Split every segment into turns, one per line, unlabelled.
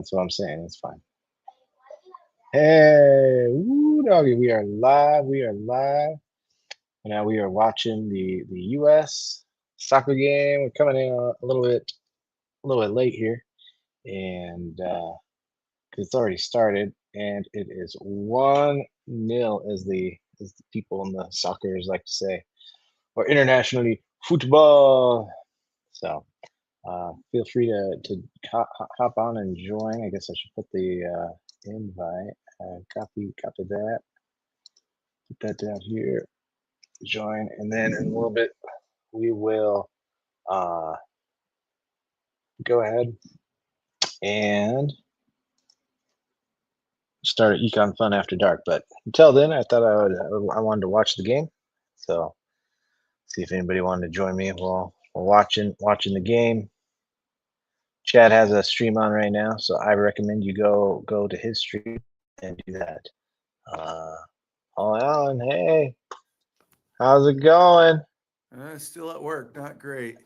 That's what I'm saying. It's fine. Hey, woo, doggy, we are live. We are live. And now we are watching the US soccer game. We're coming in a little bit late here, and because it's already started, and it is 1-0, as the people in the soccer's like to say, or internationally, football. So feel free to hop on and join. I guess I should put the invite. Copy that. Put that down here. Join, and then in a little bit we will uh, go ahead and start Econ Fun After Dark. But until then, I thought I wanted to watch the game, so see if anybody wanted to join me while we're watching the game. Chad has a stream on right now, so I recommend you go to his stream and do that. Oh, Alan, hey, how's it going?
Still at work, not great.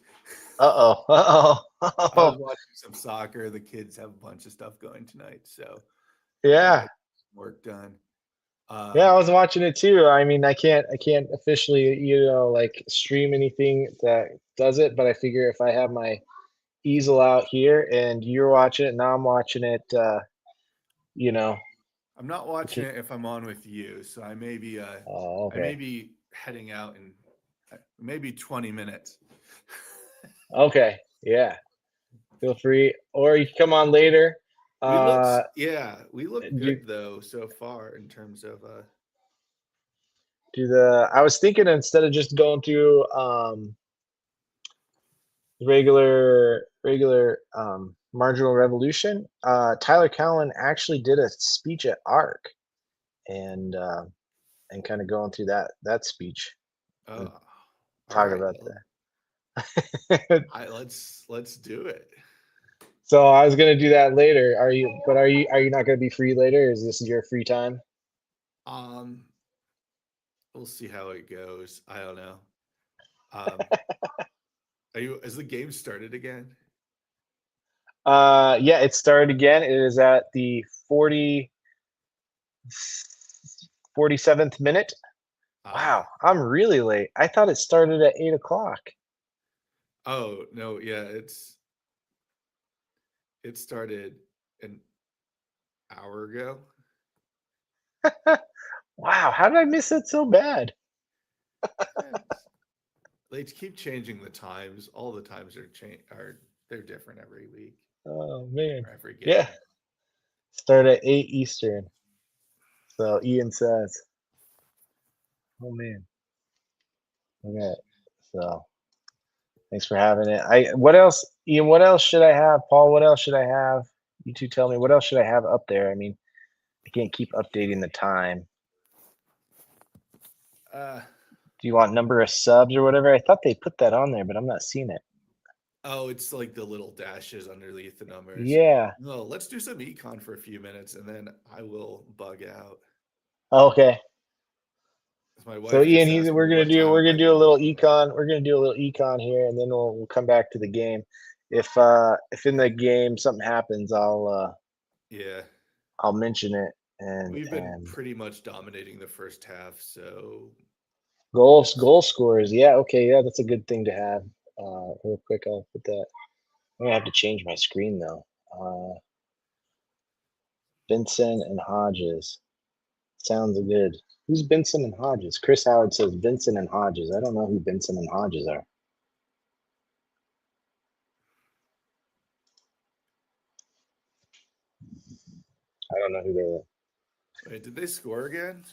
Uh
I was
oh.
watching some soccer. The kids have a bunch of stuff going tonight, so gotta
Yeah.
get some work done.
Yeah, I
Um,
was watching it too. I mean, I can't officially, like stream anything that does it, but I figure if I have my easel out here and you're watching it, now I'm watching it, you know,
I'm not
we
watching
can,
it if I'm on with you, so
oh,
I may
okay.
be heading out in maybe 20 minutes.
Okay. Yeah. Feel free. Or you can come on later. Uh
We look
do
good though so far in terms of
do the I was thinking instead of just going through regular Marginal Revolution, Tyler Cowen actually did a speech at ARC, and kind of going through that speech and
oh, all
talk
right.
about
Well,
that.
let's do it.
So I was gonna do that later. Are you not gonna be free later? Is this your free time?
Um, we'll see how it goes. I don't know. Um, Is the game started again?
Yeah, it started again. It is at the 47th minute.
Ah,
Wow, I'm really late. I thought it started at 8 o'clock.
oh no, yeah, it started an hour ago.
Wow, how did I miss it so bad?
And they keep changing the times. All the times are they're different every week
Oh man.
or every
Yeah,
game.
start at 8 Eastern. So Ian says, oh man. Okay. So thanks for having it. What else, Ian, what else should I have? Paul, what else should I have? You two tell me what else should I have up there? I mean, I can't keep updating the time.
Uh
Do you want number of subs or whatever? I thought they put that on there, but I'm not seeing it.
oh, it's like the little dashes underneath the numbers.
Yeah.
No, let's do some econ for a few minutes and then I will bug out.
Okay.
'Cause my
So
wife
Ian,
just
he's
asked me
we're gonna
what
do
time
we're
am
gonna
I
do a
gonna be
little
home.
econ. We're gonna do a little econ here, and then we'll come back to the game. If in the game something happens,
Yeah.
I'll mention it. and
We've been
and
pretty much dominating the first half, so let's
goal scorers. Yeah, okay, yeah, that's a good thing to have. Real quick, I'll put that. I'm gonna have to change my screen though. Benson and Hodges sounds good. Who's Benson and Hodges? Chris Howard says Benson and Hodges. I don't know who Benson and Hodges are. I don't know who they
wait, did they score again?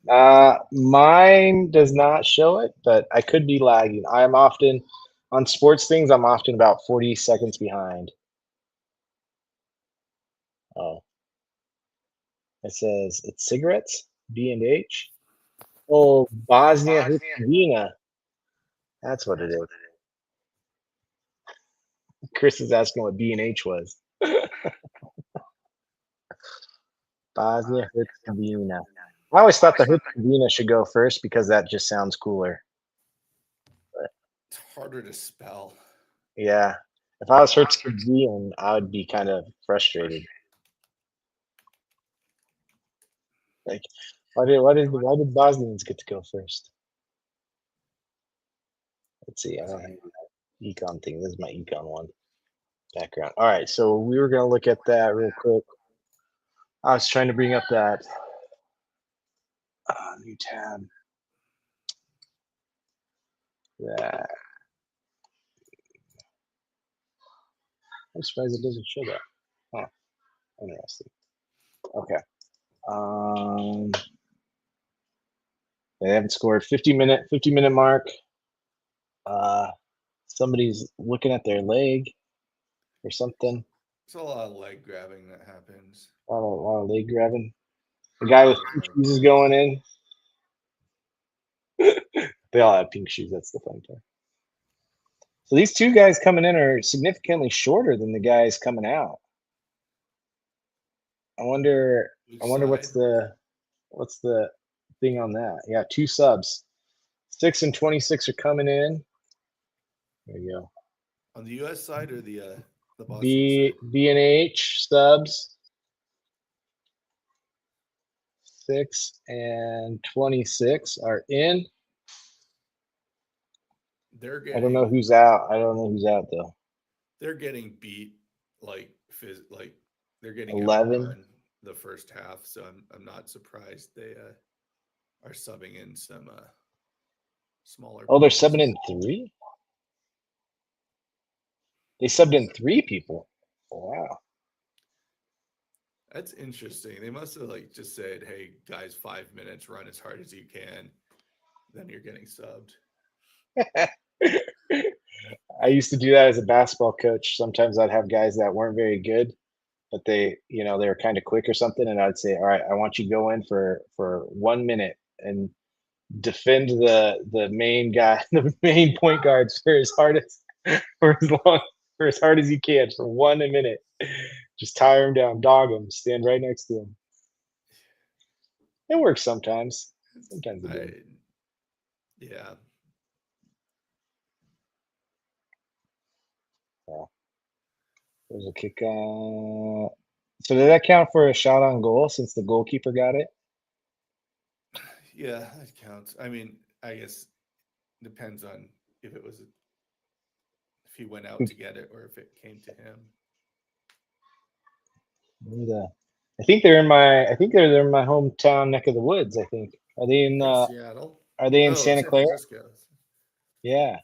are. Mine does not show it, but I could be lagging. I'm often on sports things. I'm often about 40 seconds behind. Oh, it says it's cigarettes. B&H. Oh, Bosnia Herzegovina. That's what it is. Chris is asking what B&H was. Bosnia Herzegovina. I always thought the Herzegovina should go first because that just sounds cooler. But
It's harder to spell.
yeah, If I was Herzegovina, I would be kind of frustrated. Like, why did Bosnians get to go first? Let's see. I don't have an Econ thing. This is my Econ one background. All right, so we were gonna look at that real quick. I was trying to bring up that new tab. Yeah, I'm surprised it doesn't show that. Huh, interesting. Okay. They haven't scored 50-minute mark. Somebody's looking at their leg or something.
There's a lot of leg grabbing that happens.
A lot of leg grabbing. The guy with pink shoes is going in. They all have pink shoes. That's the fun part. So these two guys coming in are significantly shorter than the guys coming out. I wonder what's the thing on that. Yeah, 2 subs. 6 and 26 are coming in. There you go.
On the US side or the Bosnian
B
side?
B and H subs. 6 and 26 are in. I don't know who's out. Though.
They're getting beat like they're getting
11
outrun the first half, so I'm not surprised they are subbing in some smaller.
Oh, they're subbing in 3. They subbed in 3 people. Wow.
That's interesting. They must have just said, "Hey guys, 5 minutes, run as hard as you can." Then you're getting subbed.
I used to do that as a basketball coach. Sometimes I'd have guys that weren't very good, but they were kind of quick or something, and I'd say, "All right, I want you to go in for 1 minute and defend the main guy, the main point guards for as hard as for as hard as you can for 1 minute. Just tire him down, dog him, stand right next to him." It works sometimes. Sometimes it doesn't.
Yeah.
There's a kick on. So did that count for a shot on goal since the goalkeeper got it?
Yeah, that counts. I mean, I guess depends on if he went out to get it or if it came to him.
I think they're in my hometown neck of the woods. I think. Are they in
Seattle?
Are they in Santa
San
Clara?
Francisco.
Yeah.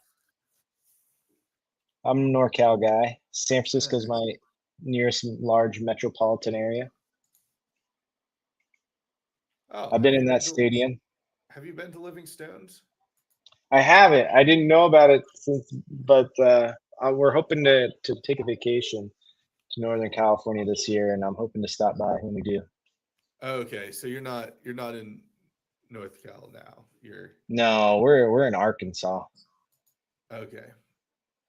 I'm a NorCal guy. San Francisco's my nearest large metropolitan area.
Oh,
I've been in that stadium.
Have you been to Living Stones?
I haven't. I didn't know about it but we're hoping to take a vacation to Northern California this year, and I'm hoping to stop by when we do.
Okay, so you're not in North Cal now.
No, we're in Arkansas.
Okay.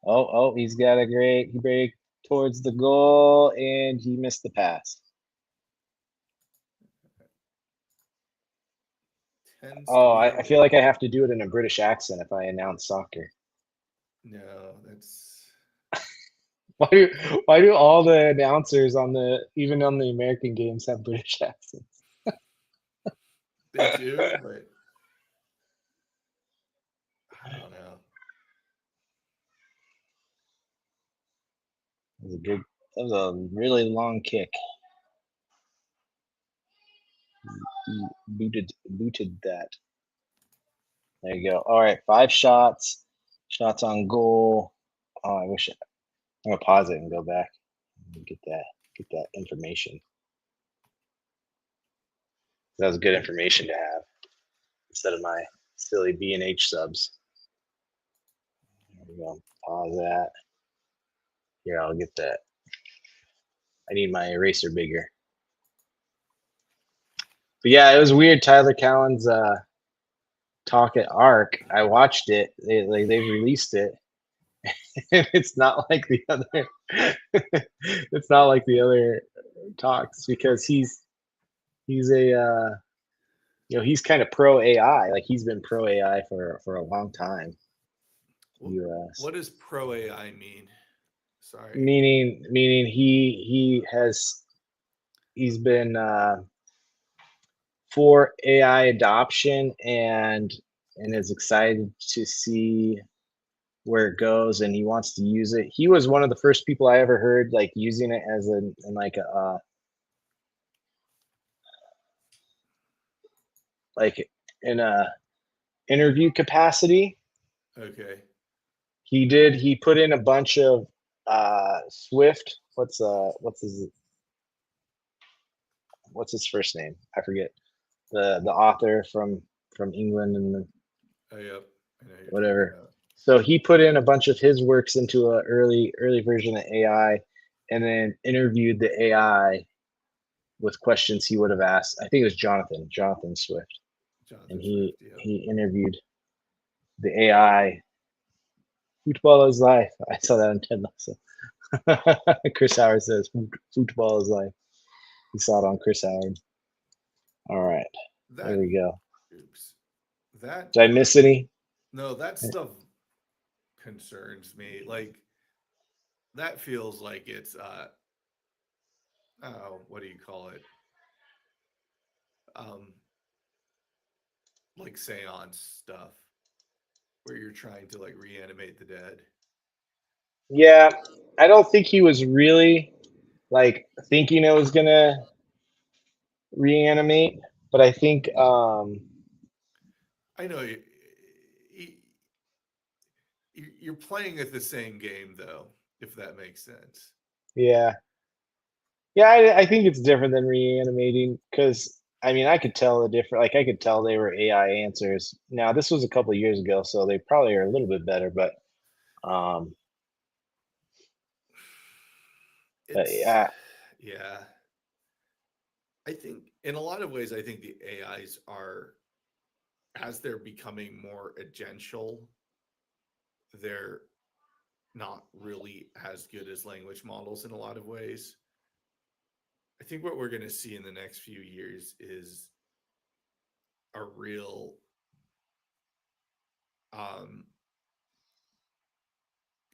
Oh, he's got a great break towards the goal, and he missed the pass. Oh, I feel like I have to do it in a British accent if I announce soccer.
No, that's
why do all the announcers even on the American games have British accents?
They do, but I don't know.
That was a really long kick. He booted that. There you go. All right, 5 shots on goal. Oh, I'm gonna pause it and go back and get that information. That was good information to have instead of my silly B&H subs. There we go. Pause that. Here, I'll get that. I need my eraser bigger. But yeah, it was weird. Tyler Cowen's talk at ARC. I watched it. They released it. It's not like the other. It's not like the other talks because he's a he's kind of pro AI. Like he's been pro AI for a long time.
US. What does pro AI mean? Sorry.
Meaning he's been for AI adoption and is excited to see where it goes, and he wants to use it. He was one of the first people I ever heard like using it as in like a like in a interview capacity.
Okay.
He put in a bunch of Swift. What's his first name? I forget. The author from England and
Oh, yep. I know you're talking
whatever.
about.
So he put in a bunch of his works into a early version of AI, and then interviewed the AI with questions he would have asked. I think it was Jonathan Swift, and
Jonathan Swift. Yeah.
he interviewed the AI. Football is life. I saw that on Ted Lasso. Chris Howard says football is life. He saw it on Chris Howard. All right, there
That.
we go.
Oops. That.
Did I miss any?
No, that stuff concerns me. Like that feels like it's oh, what do you call it? Um, like seance stuff where you're trying to like reanimate the dead.
Yeah, I don't think he was really like thinking it was gonna reanimate, but I think
I know you're playing at the same game though, if that makes sense.
yeah. I think it's different than reanimating because I mean I could tell the different like I could tell they were AI answers. Now this was a couple of years ago, so they probably are a little bit better, um but
It's
yeah.
yeah. I think in a lot of ways, I think the AIs are as they're becoming more agential, they're not really as good as language models in a lot of ways. I think what we're going to see in the next few years is a real um,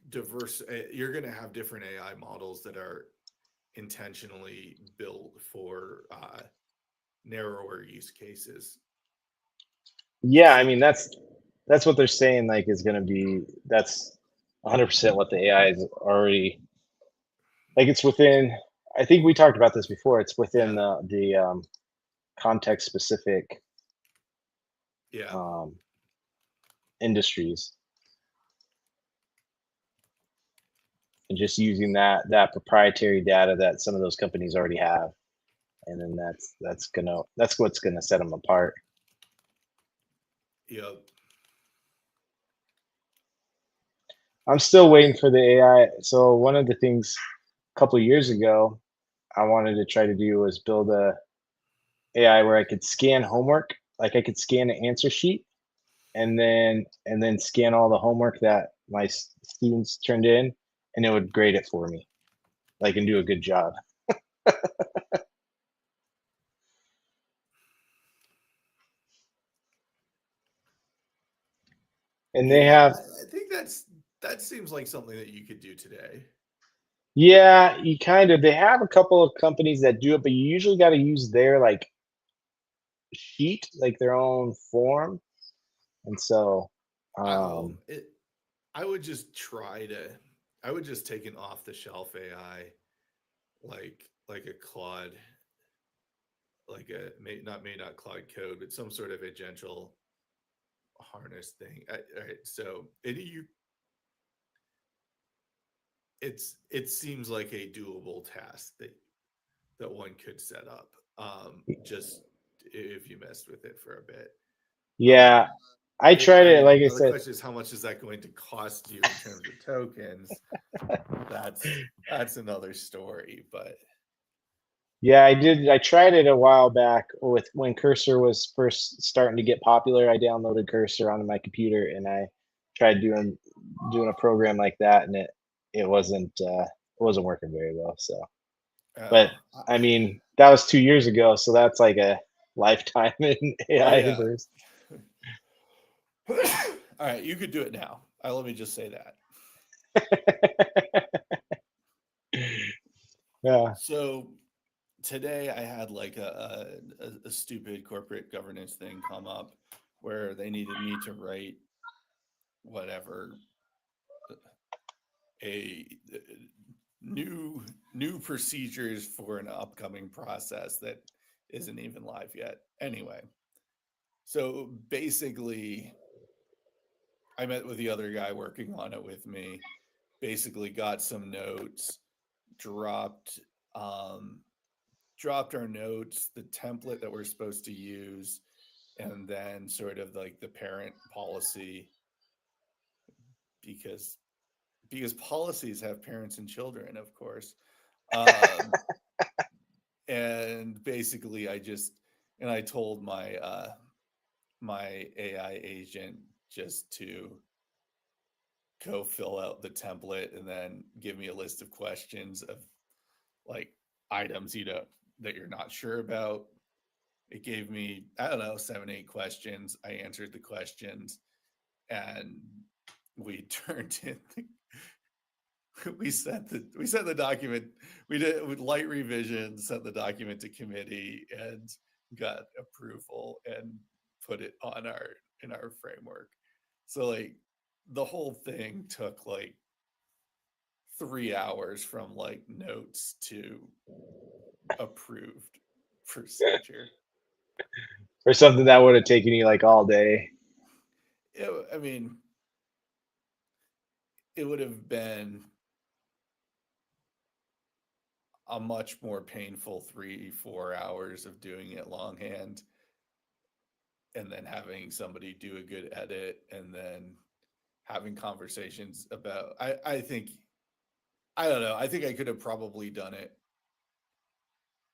diverse. You're going to have different AI models that are intentionally built for narrower use cases.
Yeah, I
So
mean that's what they're saying like is gonna be that's 100% what the AI is already like it's within I think we talked about this before, it's within
yeah,
the context specific
yeah,
um industries and just using that proprietary data that some of those companies already have, and then that's what's gonna set them apart.
yep.
I'm still waiting for the AI. So one of the things a couple of years ago I wanted to try to do was build a AI where I could scan homework, like I could scan an answer sheet and then scan all the homework that my students turned in, and it would grade it for me, like and do a good job. And they
Yeah,
have
I think that seems like something that you could do today.
yeah, you kind of they have a couple of companies that do it, but you usually got to use their like sheet, like their own form, and so
Oh,
um
it. I would just try to. I would just take an off the shelf AI, like a Claude, like a may not Claude Code, but some sort of agential harness thing. All right, so it seems like a doable task that one could set up. Just if you messed with it for a bit.
yeah, I tried
I
it
mean,
like I
now the
said.
question is how much is that going to cost you in terms of tokens? That's another story, but
Yeah, I did. I tried it a while back with when Cursor was first starting to get popular. I downloaded Cursor onto my computer and I tried doing a program like that, and it wasn't working very well. So, but
oh,
I mean, that was 2 years ago, so that's like a lifetime in
oh
AI
yeah.
verse.
All right, you could do it now. Let me just say that.
Yeah.
So today I had like a stupid corporate governance thing come up where they needed me to write whatever a new procedures for an upcoming process that isn't even live yet. Anyway, so basically I met with the other guy working on it with me, basically got some notes, dropped um dropped our notes, the template that we're supposed to use, and then sort of like the parent policy because policies have parents and children, of course. Um, and basically, I told my AI agent just to go fill out the template and then give me a list of questions of like items that you're not sure about. It gave me, I don't know, 7, 8 questions. I answered the questions and we turned in we sent the document. We did with light revision, sent the document to committee and got approval and put it on our framework. So like the whole thing took like 3 hours from like notes to approved procedure.
Or something that would have taken you like all day.
I mean, it would have been a much more painful 3, 4 hours of doing it longhand and then having somebody do a good edit and then having conversations about I think I don't know. I think I could have probably done it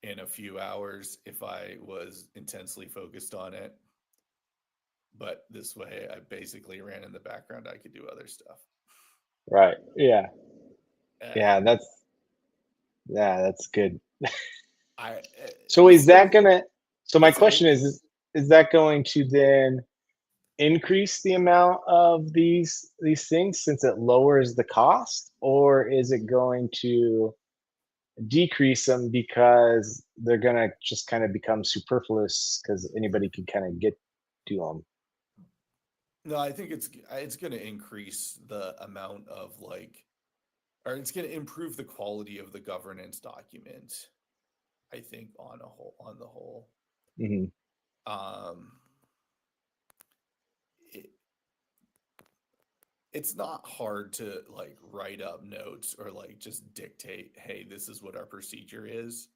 in a few hours if I was intensely focused on it. But this way I basically ran in the background. I could do other stuff.
Right. Yeah. Yeah.
And
That's good.
I
So is
so
that gonna? So my
what's that?
question is that going to then increase the amount of these things since it lowers the cost, or is it going to decrease them because they're gonna just kind of become superfluous because anybody can kind of get to them?
No, I think it's going to increase the amount of like or it's going to improve the quality of the governance document. I think on the whole,
Hmm.
um, it, it's not hard to like write up notes or like just dictate, hey, this is what our procedure is.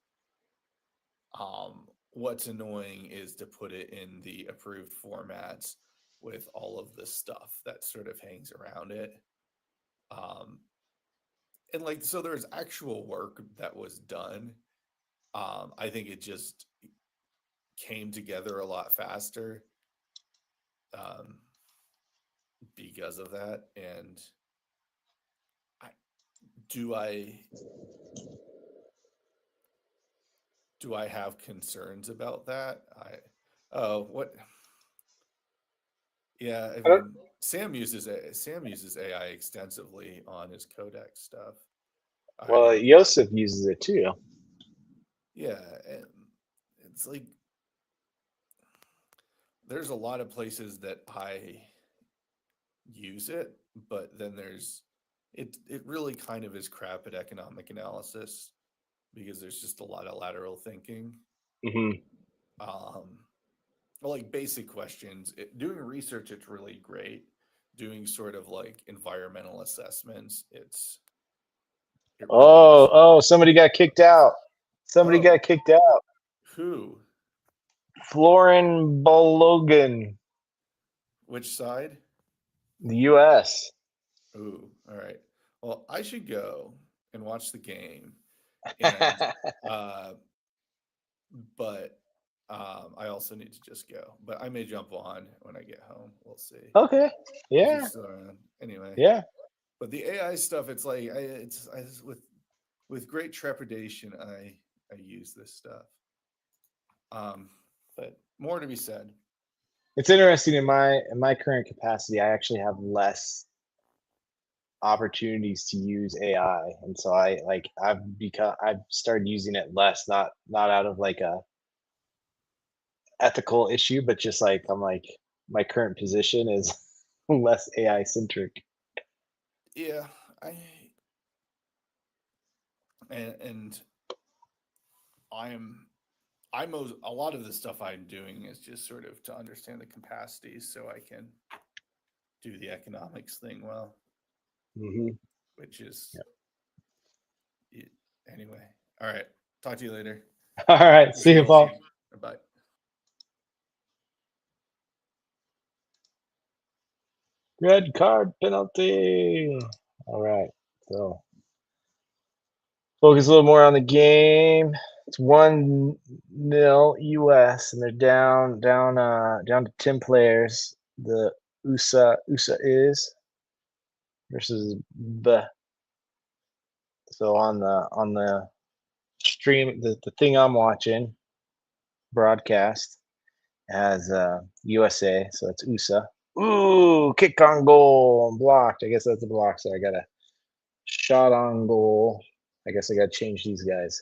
What's annoying is to put it in the approved formats with all of the stuff that sort of hangs around it. Um, and like, so there's actual work that was done. I think it just came together a lot faster um, because of that. And I, do I do I have concerns about that? Oh what yeah, I
I don't,
mean Sam uses AI extensively on his codex stuff. I
well, Yosef uses it too.
yeah, and it's like there's a lot of places that I use it, but then it really kind of is crap at economic analysis because there's just a lot of lateral thinking.
Hmm.
Um, like basic questions. Doing research, it's really great. Doing sort of like environmental assessments, it really
Oh,
is.
oh, somebody got kicked out. Somebody
Oh,
got kicked out.
who?
Florin Balogan,
Which side?
the U.S.
Ooh, all right. Well, I should go and watch the game, and uh, but I also need to just go. But I may jump on when I get home. We'll see
Okay.
if
Yeah.
he's still around. Anyway,
Yeah.
but the AI stuff, it's like with great trepidation, I use this stuff. But more to be said.
It's interesting in my current capacity, I actually have less opportunities to use AI, and so I've started using it less, not out of like a ethical issue, but just like I'm like my current position is less AI centric.
Yeah, I and I'm a lot of the stuff I'm doing is just sort of to understand the capacities so I can do the economics thing well,
Hmm.
which is anyway. All right. Talk to you later.
All right,
This
see
is
you, Paul.
awesome. Bye.
Red card penalty. All right, so focus a little more on the game. It's 1-0 US, and they're down to 10 players. The USA is versus B. So on the stream, the thing I'm watching broadcast has USA, so it's USA. Ooh, kick on goal, blocked. I guess that's a block, so I got a shot on goal. I guess I got to change these guys.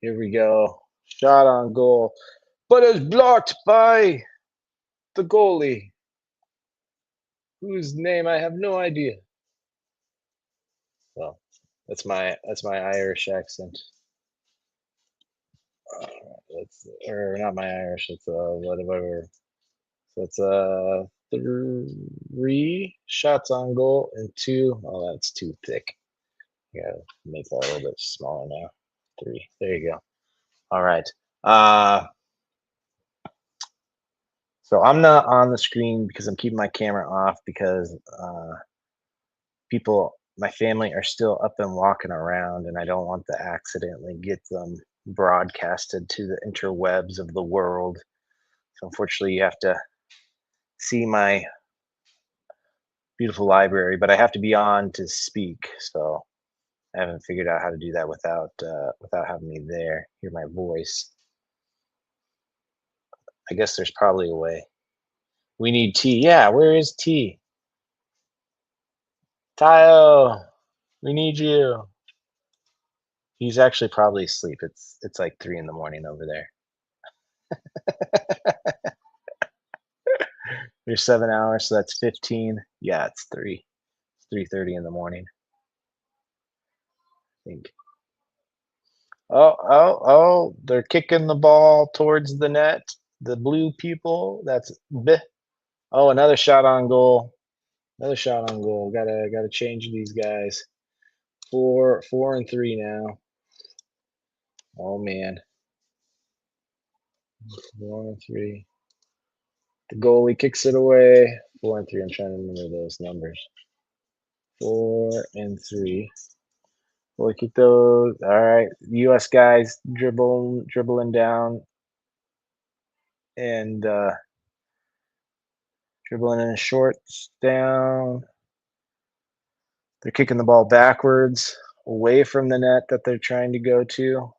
Here we go. Shot on goal, but it's blocked by the goalie, whose name I have no idea. Well, that's my Irish accent. That's or not my Irish. It's whatever. So it's 3 shots on goal and 2. Oh, that's too thick. I gotta make that a little bit smaller now. 3. There you go. All right. Uh, so I'm not on the screen because I'm keeping my camera off because my family are still up and walking around, and I don't want to accidentally get them broadcasted to the interwebs of the world. So unfortunately, you have to see my beautiful library, but I have to be on to speak. So I haven't figured out how to do that without having me there, hear my voice. I guess there's probably a way. We need T. Yeah, where is T? Tayo, we need you. He's actually probably asleep. It's like 3 in the morning over there. There's 7 hours, so that's 15. Yeah, it's 3. It's 3:30 in the morning, I think. Oh, they're kicking the ball towards the net. The blue people. That's B. Oh, another shot on goal. Another shot on goal. Gotta change these guys. 4 and 3 now. Oh man. 4 and 3. The goalie kicks it away. 4 and 3. I'm trying to remember those numbers. 4 and 3. Goalie kick those. All right. US guys dribbling down and dribbling in shorts down. They're kicking the ball backwards away from the net that they're trying to go to.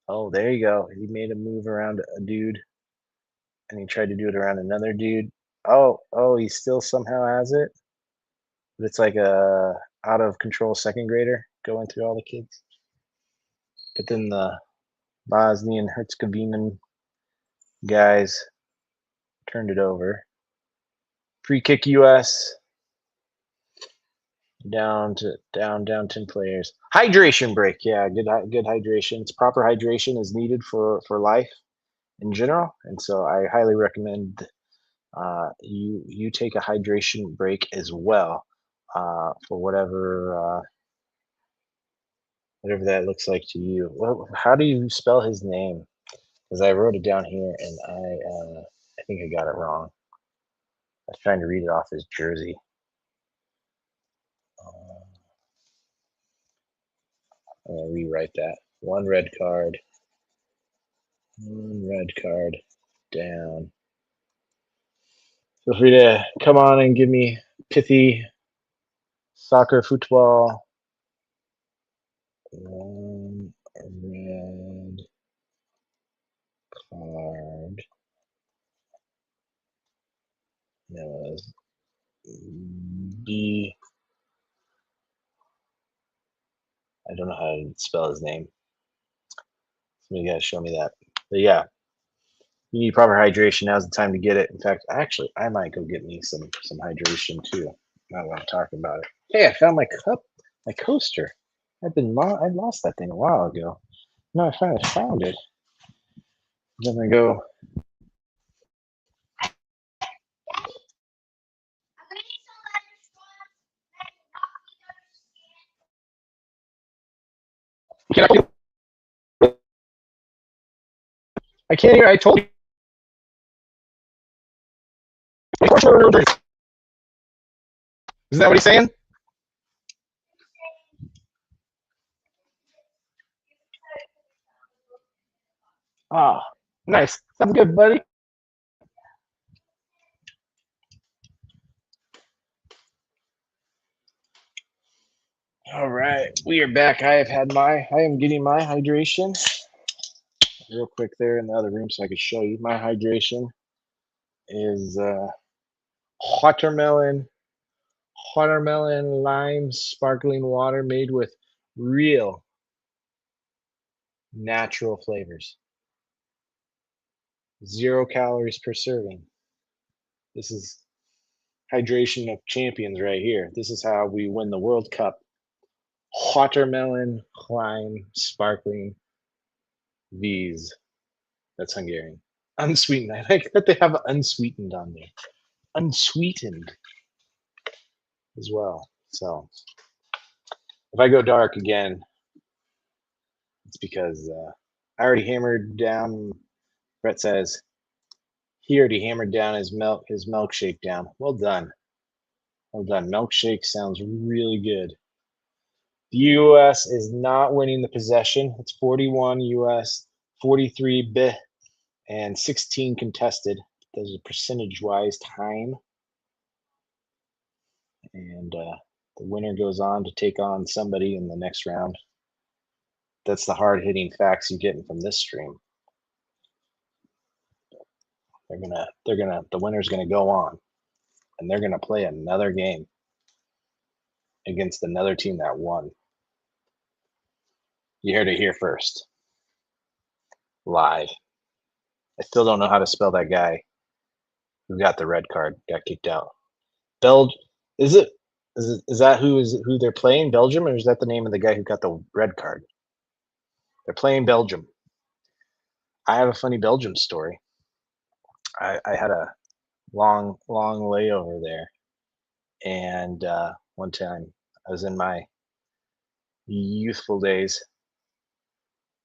Oh, there you go. He made a move around a dude, and he tried to do it around another dude. Oh, he still somehow has it. But it's like a out of control second grader going through all the kids. But then the Bosnian Herzegovinian guys turned it over. Free kick US. Down 10 players. Hydration break. Yeah, good hydration. It's proper hydration is needed for life in general, and so I highly recommend you take a hydration break as well for whatever that looks like to you. Well, how do you spell his name? Because I wrote it down here and I think I got it wrong. I was trying to read it off his jersey. I'm gonna rewrite that. One red card down. Feel free to come on and give me pithy soccer football. One red card. No, B. I don't know how to spell his name. You gotta show me that. But yeah, you need proper hydration. Now's the time to get it. In fact, actually, I might go get me some hydration too. Now that I'm talking about it. Hey, I found my cup, my coaster. I lost that thing a while ago. No, I finally found it. Then I go. I can't hear. I told you. Isn't that what he's saying? Oh, nice. Sounds good, buddy. All right, we are back. I am getting my hydration real quick there in the other room so I could show you. My hydration is watermelon lime sparkling water made with real natural flavors. 0 calories per serving. This is hydration of champions right here. This is how we win the World Cup. Watermelon lime sparkling V's. That's Hungarian. Unsweetened. I like that they have unsweetened on there. Unsweetened as well. So if I go dark again, it's because I already hammered down. Brett says he already hammered down his milkshake down. Well done. Well done. Milkshake sounds really good. The U.S. is not winning the possession. It's 41 U.S., 43 B, and 16 contested. Those are percentage-wise time. And the winner goes on to take on somebody in the next round. That's the hard-hitting facts you're getting from this stream. The winner's gonna go on, and they're gonna play another game against another team that won. You heard it here first, live. I still don't know how to spell that guy who got the red card, got kicked out. Is that who they're playing? Belgium, or is that the name of the guy who got the red card? They're playing Belgium. I have a funny Belgium story. I had a long layover there, and one time I was in my youthful days.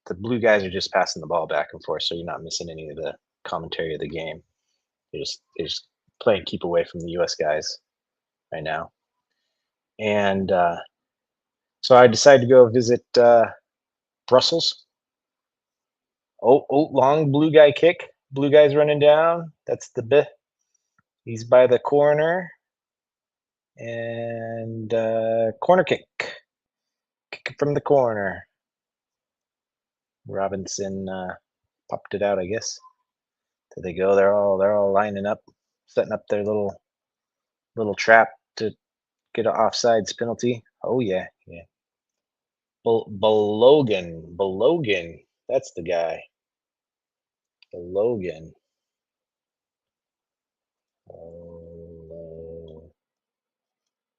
The blue guys are just passing the ball back and forth, so you're not missing any of the commentary of the game. They're just playing keep away from the U.S. guys right now, and so I decided to go visit Brussels. Oh, long blue guy kick. Blue guy's running down. That's the bit. He's by the corner. And corner kick. Kick from the corner. Robinson popped it out, I guess. There they go. They're all lining up, setting up their little trap to get an offsides penalty. Oh yeah. Balogan. That's the guy. Balogan.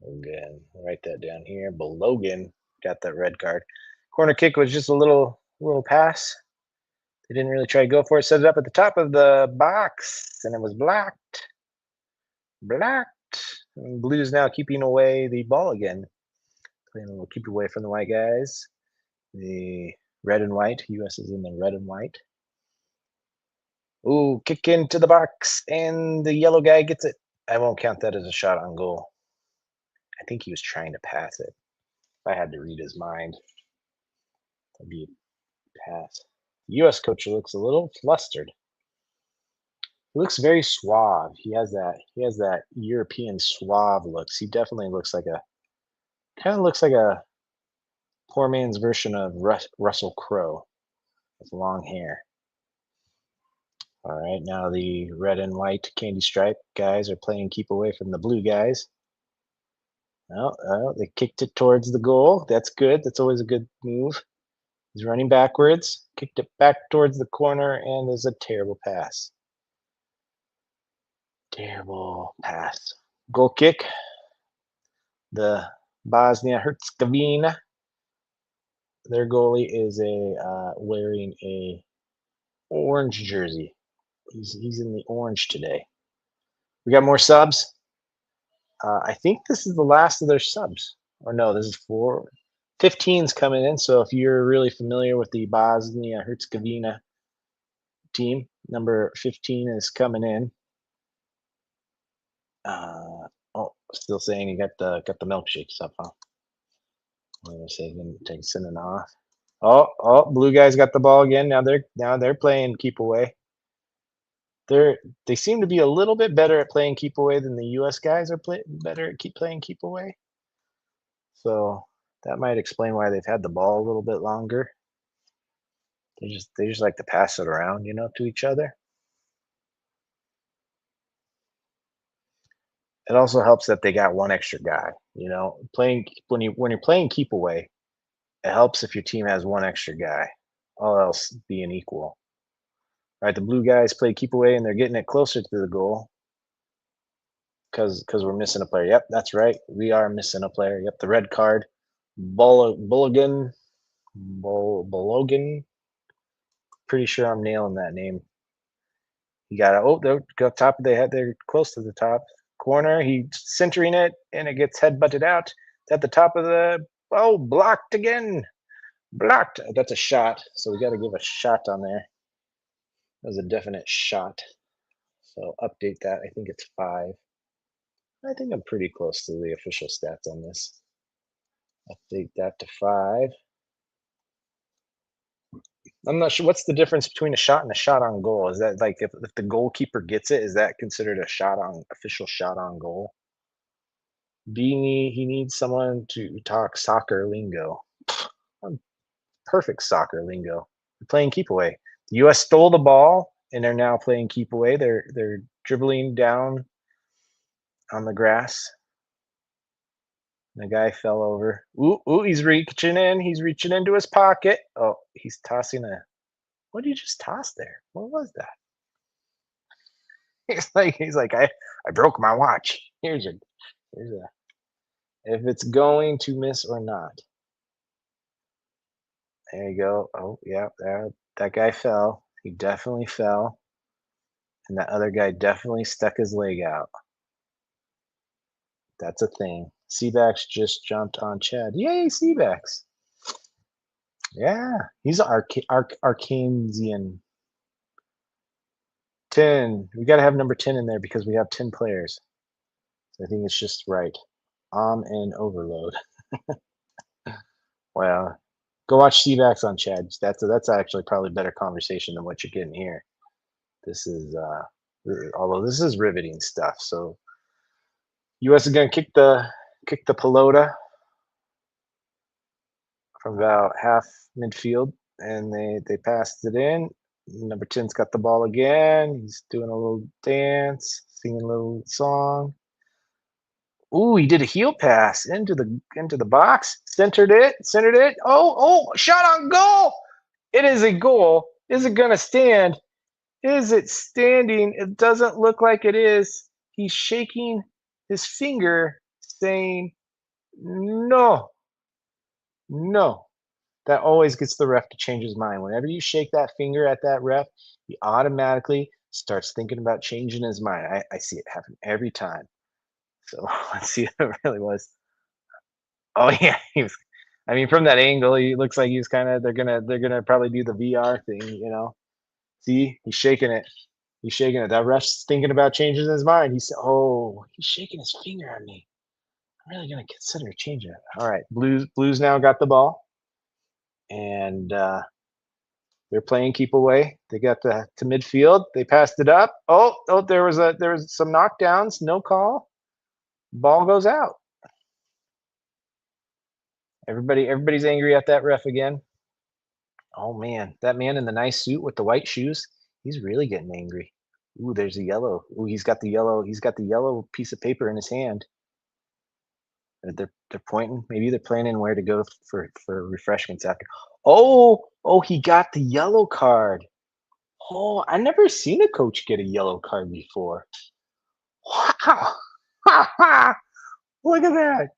Again, write that down here. Balogan got that red card. Corner kick was just a little pass. They didn't really try to go for it. Set it up at the top of the box, and it was blocked. And Blue's now keeping away the ball again. Playing a little keep away from the white guys. The red and white. US is in the red and white. Ooh, kick into the box, and the yellow guy gets it. I won't count that as a shot on goal. I think he was trying to pass it. If I had to read his mind, that'd be a pass. The U.S. coach looks a little flustered. He looks very suave. He has that European suave looks. He definitely looks like a poor man's version of Russell Crowe with long hair. All right, now the red and white candy stripe guys are playing keep away from the blue guys. Oh, they kicked it towards the goal. That's good. That's always a good move. He's running backwards, kicked it back towards the corner, and there's a terrible pass. Terrible pass. Goal kick. The Bosnia Herzegovina. Their goalie is wearing a orange jersey. He's in the orange today. We got more subs. I think this is the last of their subs. Or no, this is 15's coming in. So if you're really familiar with the Bosnia Herzegovina team, number 15 is coming in. Oh, still saying you got the milkshake stuff, huh? Wait a second, sending off. Oh, blue guys got the ball again. Now they're playing keep away. They seem to be a little bit better at playing keep away than the US guys are better at playing keep away. So that might explain why they've had the ball a little bit longer. They just like to pass it around, to each other. It also helps that they got one extra guy. Playing when you're playing keep away, it helps if your team has one extra guy, all else being equal. All right, the blue guys play keep away, and they're getting it closer to the goal because we're missing a player. Yep, that's right. We are missing a player. Yep, the red card. Bologan. Pretty sure I'm nailing that name. He got they're top of the head. They're close to the top corner. He's centering it, and it gets headbutted out. It's at the top of the blocked again. Blocked. That's a shot. So we got to give a shot on there. That was a definite shot. So update that. I think it's 5. I think I'm pretty close to the official stats on this. Update that to 5. I'm not sure what's the difference between a shot and a shot on goal. Is that like if the goalkeeper gets it, is that considered a official shot on goal? He needs someone to talk soccer lingo. Perfect soccer lingo. They're playing keep away. The US stole the ball and they're now playing keep away. They're dribbling down on the grass. The guy fell over. Ooh, he's reaching in. He's reaching into his pocket. Oh, he's tossing what did you just toss there? What was that? He's like, I broke my watch. Here's a if it's going to miss or not. There you go. Oh, yeah, that guy fell. He definitely fell. And that other guy definitely stuck his leg out. That's a thing. Seabax just jumped on Chad. Yay, Seabax. Yeah, he's Arcanesian. 10. We got to have number 10 in there because we have 10 players. So I think it's just right. And overload. Well, go watch Seabax on Chad. That's actually probably better conversation than what you're getting here. This is although this is riveting stuff. So US is gonna kick the pelota from about half midfield, and they passed it in. Number 10's got the ball again. He's doing a little dance, singing a little song. Ooh, he did a heel pass into the box, centered it. Oh, shot on goal. It is a goal. Is it gonna stand? Is it standing? It doesn't look like it is. He's shaking his finger, saying, no. That always gets the ref to change his mind. Whenever you shake that finger at that ref, he automatically starts thinking about changing his mind. I see it happen every time. So let's see if it really was. Oh yeah, he was. I mean, from that angle, he looks like he's kind of. They're gonna probably do the VR thing. See, he's shaking it. He's shaking it. That ref's thinking about changing his mind. He's shaking his finger at me. I'm really gonna consider changing it. All right, Blues now got the ball, and they're playing keep away. They got to midfield. They passed it up. Oh, there was some knockdowns. No call. Ball goes out. Everybody's angry at that ref again. Oh man, that man in the nice suit with the white shoes, he's really getting angry. Ooh, there's a yellow. Ooh, he's got the yellow piece of paper in his hand. They're pointing. Maybe they're planning where to go for refreshments after. Oh, he got the yellow card. Oh, I never seen a coach get a yellow card before. Wow. Look at that.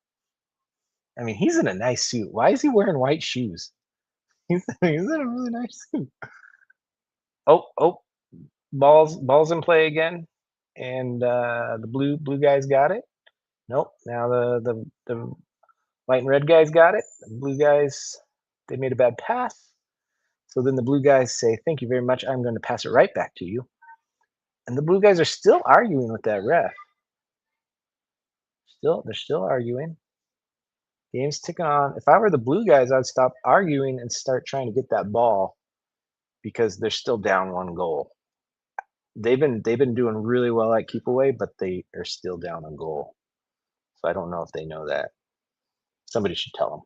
I mean, he's in a nice suit. Why is he wearing white shoes? He's in a really nice suit. Oh, balls in play again, and the blue guys got it. Nope. Now the white and red guys got it. The blue guys, they made a bad pass. So then the blue guys say, "Thank you very much. I'm going to pass it right back to you." And the blue guys are still arguing with that ref. They're still arguing. Game's ticking on. If I were the blue guys, I'd stop arguing and start trying to get that ball because they're still down 1 goal. They've been doing really well at keep away, but they are still down a goal. So I don't know if they know that. Somebody should tell them.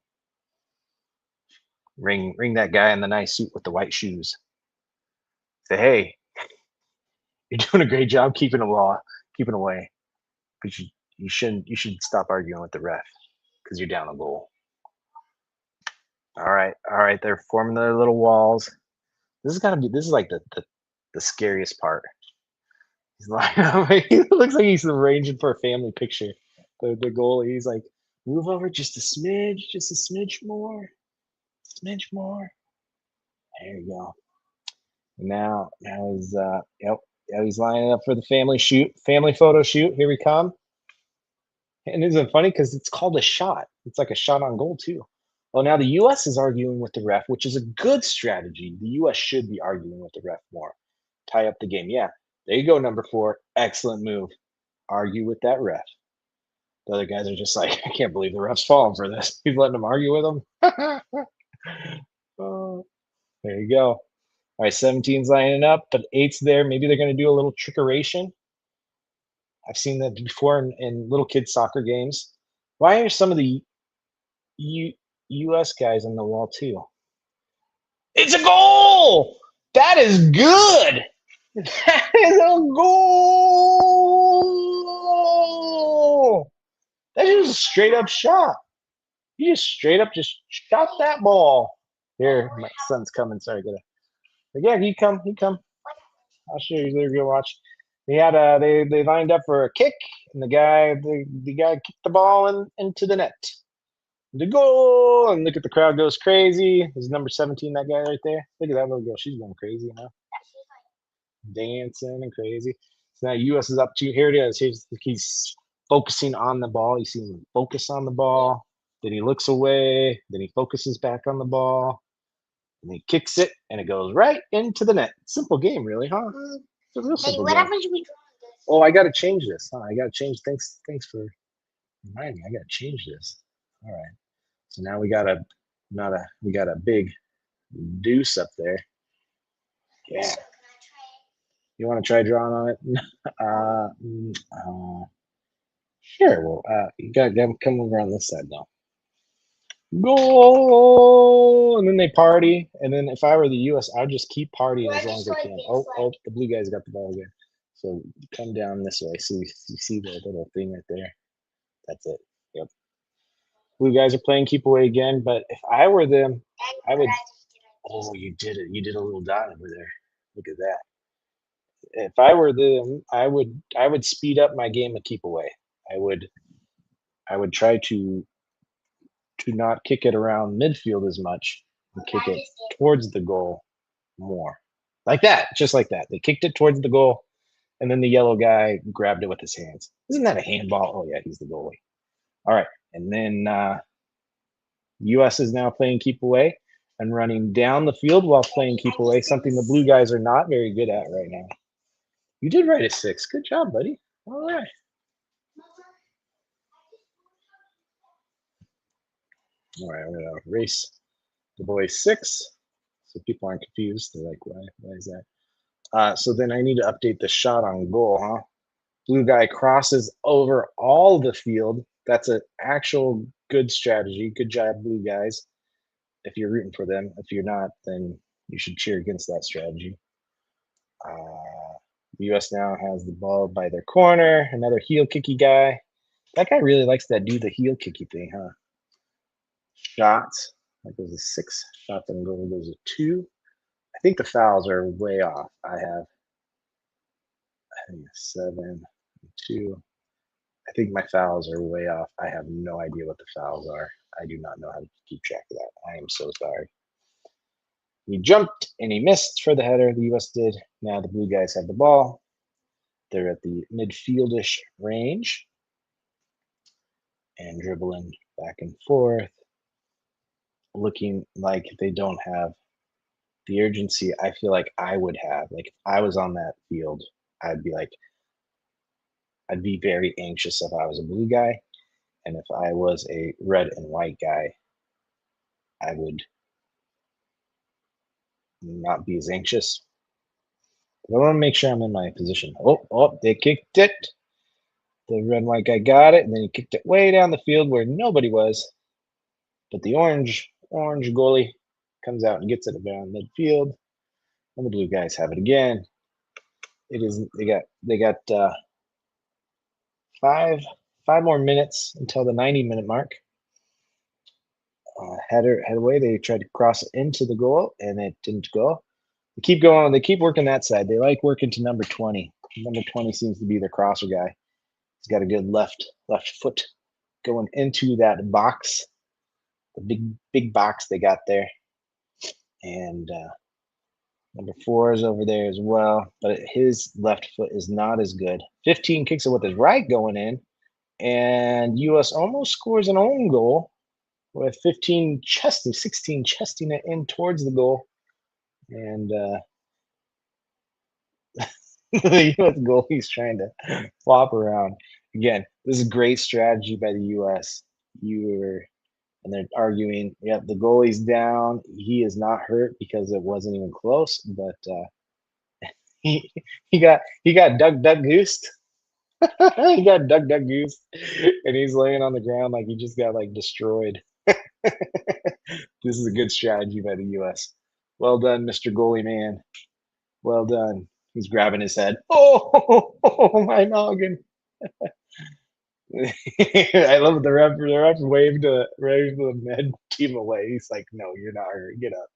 Ring that guy in the nice suit with the white shoes. Say, hey, you're doing a great job keeping away. But you should stop arguing with the ref because you're down a goal. All right. They're forming their little walls. This is like the scariest part. He's like, he looks like he's arranging for a family picture. The goalie, he's like, move over just a smidge more. There you go. Now he's he's lining up for the family photo shoot. Here we come. And isn't it funny because it's called a shot? It's like a shot on goal too. Well, now the U.S. is arguing with the ref, which is a good strategy. The U.S. should be arguing with the ref more. Tie up the game. Yeah, there you go, number 4. Excellent move. Argue with that ref. The other guys are just like, I can't believe the ref's falling for this. He's letting them argue with him. Oh, there you go. All right, 17's lining up, but 8's there. Maybe they're going to do a little trickeration. I've seen that before in little kids soccer games. Why are some of the U.S. guys on the wall too? It's a goal! That is good! That is a goal! That's just a straight up shot. You just straight up just shot that ball. Here, my son's coming. Sorry, yeah, he come. I'll show you. There, go watch. They had they lined up for a kick, and the guy kicked the ball into the net. The goal, and look at the crowd goes crazy. There's number 17, that guy right there. Look at that little girl. She's going crazy, dancing and crazy. So now U.S. is up 2. Here it is. He's focusing on the ball. You see him focus on the ball. Then he looks away. Then he focuses back on the ball. And he kicks it, and it goes right into the net. Simple game, really, huh? It's a real simple game. Oh, I got to change this. Huh? I got to change. Thanks for reminding me. I got to change this. All right. So now we got a big deuce up there. Yeah. You want to try drawing on it? Sure. Well, you got to come over on this side now. Goal! And then they party. And then if I were the U.S., I'd just keep partying as long as I can. Oh, the blue guys got the ball again. So come down this way. So you see the little thing right there. That's it. Yep. Blue guys are playing keep away again. But if I were them, I would. Oh, you did it. You did a little dot over there. Look at that. If I were them, I would speed up my game of keep away. I would try to not kick it around midfield as much and kick it towards the goal more. Like that, just like that. They kicked it towards the goal, and then the yellow guy grabbed it with his hands. Isn't that a handball? Oh, yeah, he's the goalie. All right, and then U.S. is now playing keep away and running down the field while playing keep away, something the blue guys are not very good at right now. You did write a 6. Good job, buddy. All right. All right, I'm going to erase the boys 6 so people aren't confused. They're like, why is that? So then I need to update the shot on goal, huh? Blue guy crosses over all the field. That's an actual good strategy. Good job, blue guys. If you're rooting for them. If you're not, then you should cheer against that strategy. The U.S. now has the ball by their corner. Another heel kicky guy. That guy really likes that do the heel kicky thing, huh? Shots. Like there's a 6 shots on goal. There's a 2. I think the fouls are way off. I think 7, 2. I think my fouls are way off. I have no idea what the fouls are. I do not know how to keep track of that. I am so sorry. He jumped and he missed for the header. The US did. Now the blue guys have the ball. They're at the midfieldish range and dribbling back and forth, looking like they don't have the urgency I feel like I would have. Like if I was on that field, I'd be like, I'd be very anxious if I was a blue guy. And if I was a red and white guy, I would not be as anxious. But I want to make sure I'm in my position. Oh, they kicked it. The red and white guy got it, and then he kicked it way down the field where nobody was. But the orange goalie comes out and gets it around midfield, and the blue guys have it again. It is they got 5 more minutes until the 90-minute mark. Header away. They tried to cross it into the goal, and it didn't go. They keep going. They keep working that side. They like working to number 20. Number 20 seems to be their crosser guy. He's got a good left foot going into that box, the big box they got there. And number 4 is over there as well, but his left foot is not as good. 15 kicks it with his right going in, and US almost scores an own goal with 16 chesting it in towards the goal. And the US goalie's trying to flop around. Again, this is great strategy by the US. And they're arguing, yeah, the goalie's down. He is not hurt because it wasn't even close, but he he got duck goosed. He got duck goosed, and he's laying on the ground like he just got like destroyed. This is a good strategy by the US. Well done, Mr. Goalie Man. Well done. He's grabbing his head. Oh my noggin. I love it. The ref waved the med team away. He's like, no, you're not hurt. Get up.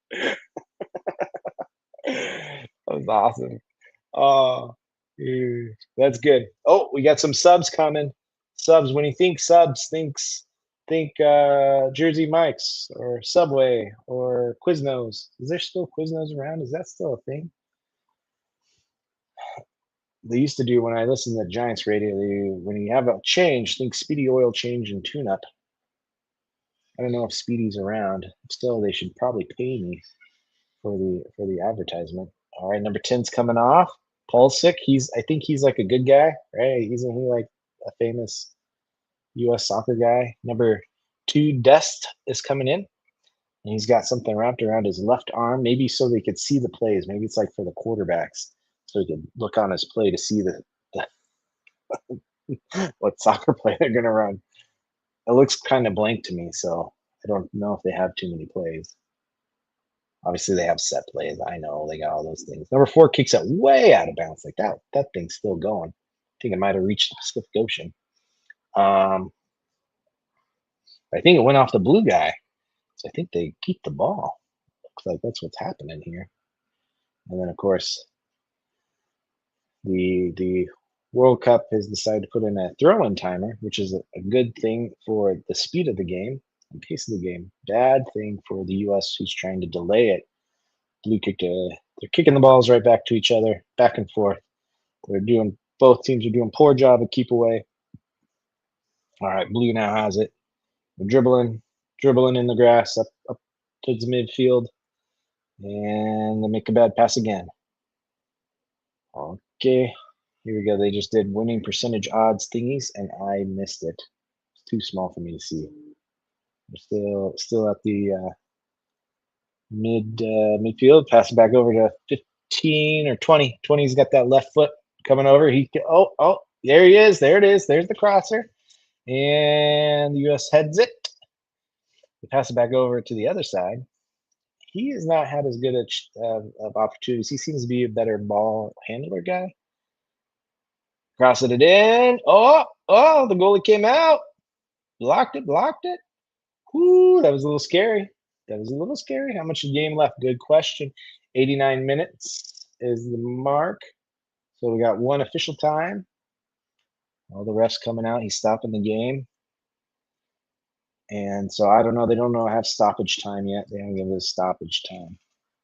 That was awesome. Oh, that's good. Oh, we got some subs coming. Subs. When you think subs, think Jersey Mike's or Subway or Quiznos. Is there still Quiznos around? Is that still a thing? They used to do when I listened to Giants radio. When you have a change, think Speedy Oil Change and Tune Up. I don't know if Speedy's around. Still, they should probably pay me for the advertisement. All right, number 10's coming off. Pulisic, I think he's like a good guy, right? Isn't he like a famous US soccer guy? Number 2, Dest is coming in, and he's got something wrapped around his left arm, maybe so they could see the plays. Maybe it's like for the quarterbacks, so he could look on his play to see the what soccer play they're gonna run. It looks kind of blank to me, so I don't know if they have too many plays. Obviously, they have set plays. I know they got all those things. Number 4 kicks it way out of bounds. Like that thing's still going. I think it might have reached the Pacific Ocean. I think it went off the blue guy. So I think they keep the ball. Looks like that's what's happening here. And then, of course, the World Cup has decided to put in a throw-in timer, which is a good thing for the speed of the game and pace of the game. Bad thing for the US, who's trying to delay it. Blue kick. They're kicking the balls right back to each other, back and forth. Both teams are doing poor job of keep away. All right, blue now has it. They're dribbling in the grass up towards the midfield, and they make a bad pass again. Okay, here we go. They just did winning percentage odds thingies, and I missed it. It's too small for me to see. We're still at the midfield. Pass it back over to 15 or 20. 20's got that left foot coming over. There he is. There it is. There's the crosser. And the US heads it. They pass it back over to the other side. He has not had as good of opportunities. He seems to be a better ball handler guy. Crossing it in. The goalie came out. Blocked it. Whoo, that was a little scary. How much game left? Good question. 89 minutes is the mark. So we got one official time. All the refs coming out. He's stopping the game. And so I don't know. They don't know I have stoppage time yet. They haven't given us stoppage time.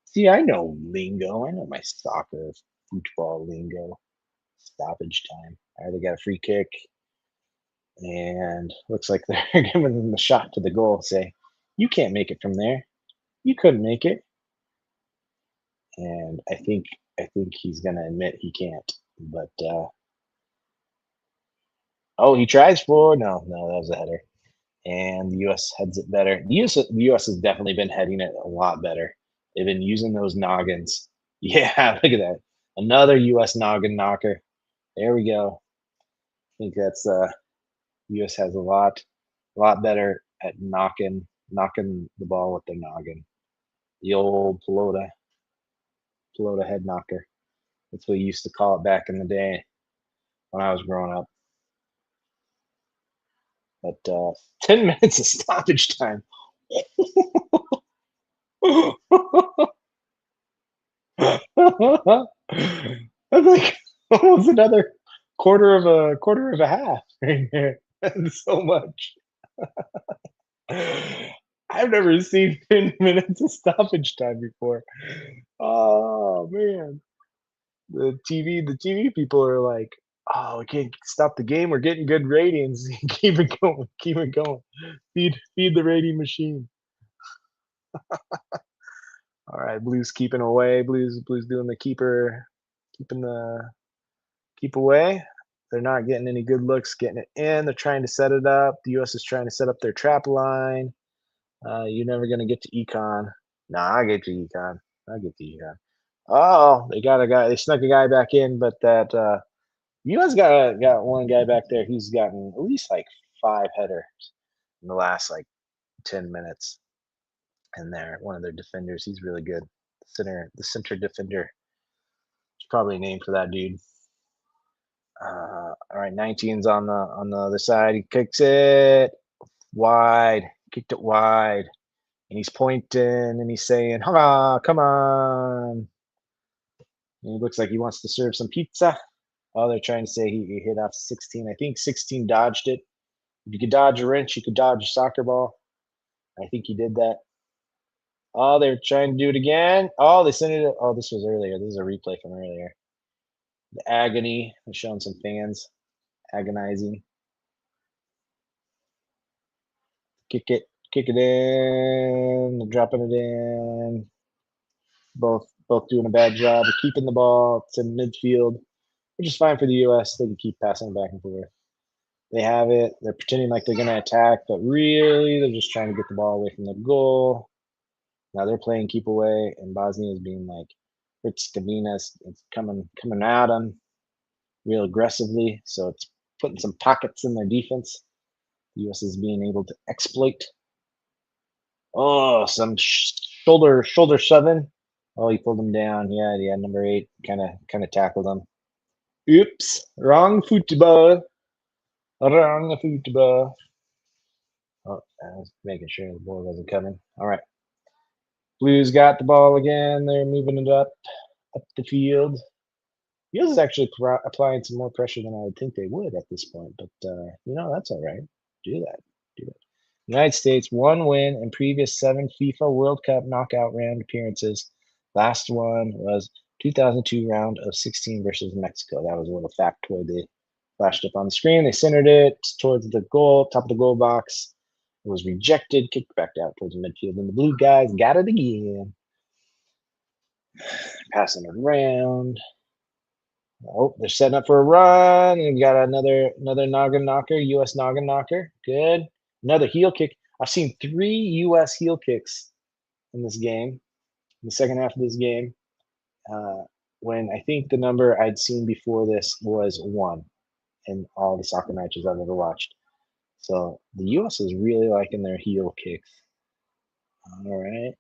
See, I know lingo. I know my soccer, football lingo. Stoppage time. All right, they got a free kick. And looks like they're giving them the shot to the goal. Say, you can't make it from there. You couldn't make it. And I think he's gonna admit he can't. But he tries for no, that was a header. And the US heads it better. The US has definitely been heading it a lot better. They've been using those noggins. Yeah, look at that. Another US noggin knocker. There we go. I think that's US has a lot better at knocking the ball with their noggin. The old pelota head knocker. That's what we used to call it back in the day when I was growing up. But 10 minutes of stoppage time. That's like almost another quarter of a half right there. That's so much. I've never seen 10 minutes of stoppage time before. Oh man. The TV people are like, oh, we can't stop the game. We're getting good ratings. Keep it going. Keep it going. Feed the rating machine. All right, Blues keeping away. Blues doing the keeping the keep away. They're not getting any good looks, getting it in. They're trying to set it up. The US is trying to set up their trap line. You're never gonna get to Econ. Nah, I get to Econ. I get to Econ. Oh, they got a guy. They snuck a guy back in, but that US got one guy back there. He's gotten at least like 5 headers in the last like 10 minutes. And they're one of their defenders. He's really good. The center defender. It's probably a name for that dude. All right, 19's on the other side. He kicks it wide. Kicked it wide. And he's pointing and he's saying, come on. And he looks like he wants to serve some pizza. Oh, they're trying to say he hit off 16. I think 16 dodged it. If you could dodge a wrench, you could dodge a soccer ball. I think he did that. Oh, they're trying to do it again. Oh, they sent it. Oh, this was earlier. This is a replay from earlier. The agony. They're showing some fans agonizing. Kick it in. Dropping it in. Both doing a bad job of keeping the ball. It's in midfield, which is fine for the US. They can keep passing it back and forth. They have it. They're pretending like they're going to attack, but really they're just trying to get the ball away from the goal. Now they're playing keep away, and Bosnia is being like Herzegovina's it's coming at them real aggressively. So it's putting some pockets in their defense. The US is being able to exploit. Oh, some shoulder shoving. Oh, he pulled him down. Yeah, number 8 kind of tackled him. Oops, wrong football. Wrong football. Oh, I was making sure the ball wasn't coming. All right. Blues got the ball again. They're moving it up the field. US is actually applying some more pressure than I would think they would at this point, but that's all right. Do that. United States 1 win in previous 7 FIFA World Cup knockout round appearances. Last one was 2002 round of 16 versus Mexico. That was a little factoid they flashed up on the screen. They centered it towards the goal, top of the goal box. It was rejected, kicked back out towards the midfield, and the blue guys got it again. Passing it around. Oh, they're setting up for a run. And we got another noggin knocker, US noggin knocker. Good. Another heel kick. I've seen 3 US heel kicks in this game, in the second half of this game. When I think the number I'd seen before this was 1 in all the soccer matches I've ever watched. So the US is really liking their heel kicks. All right.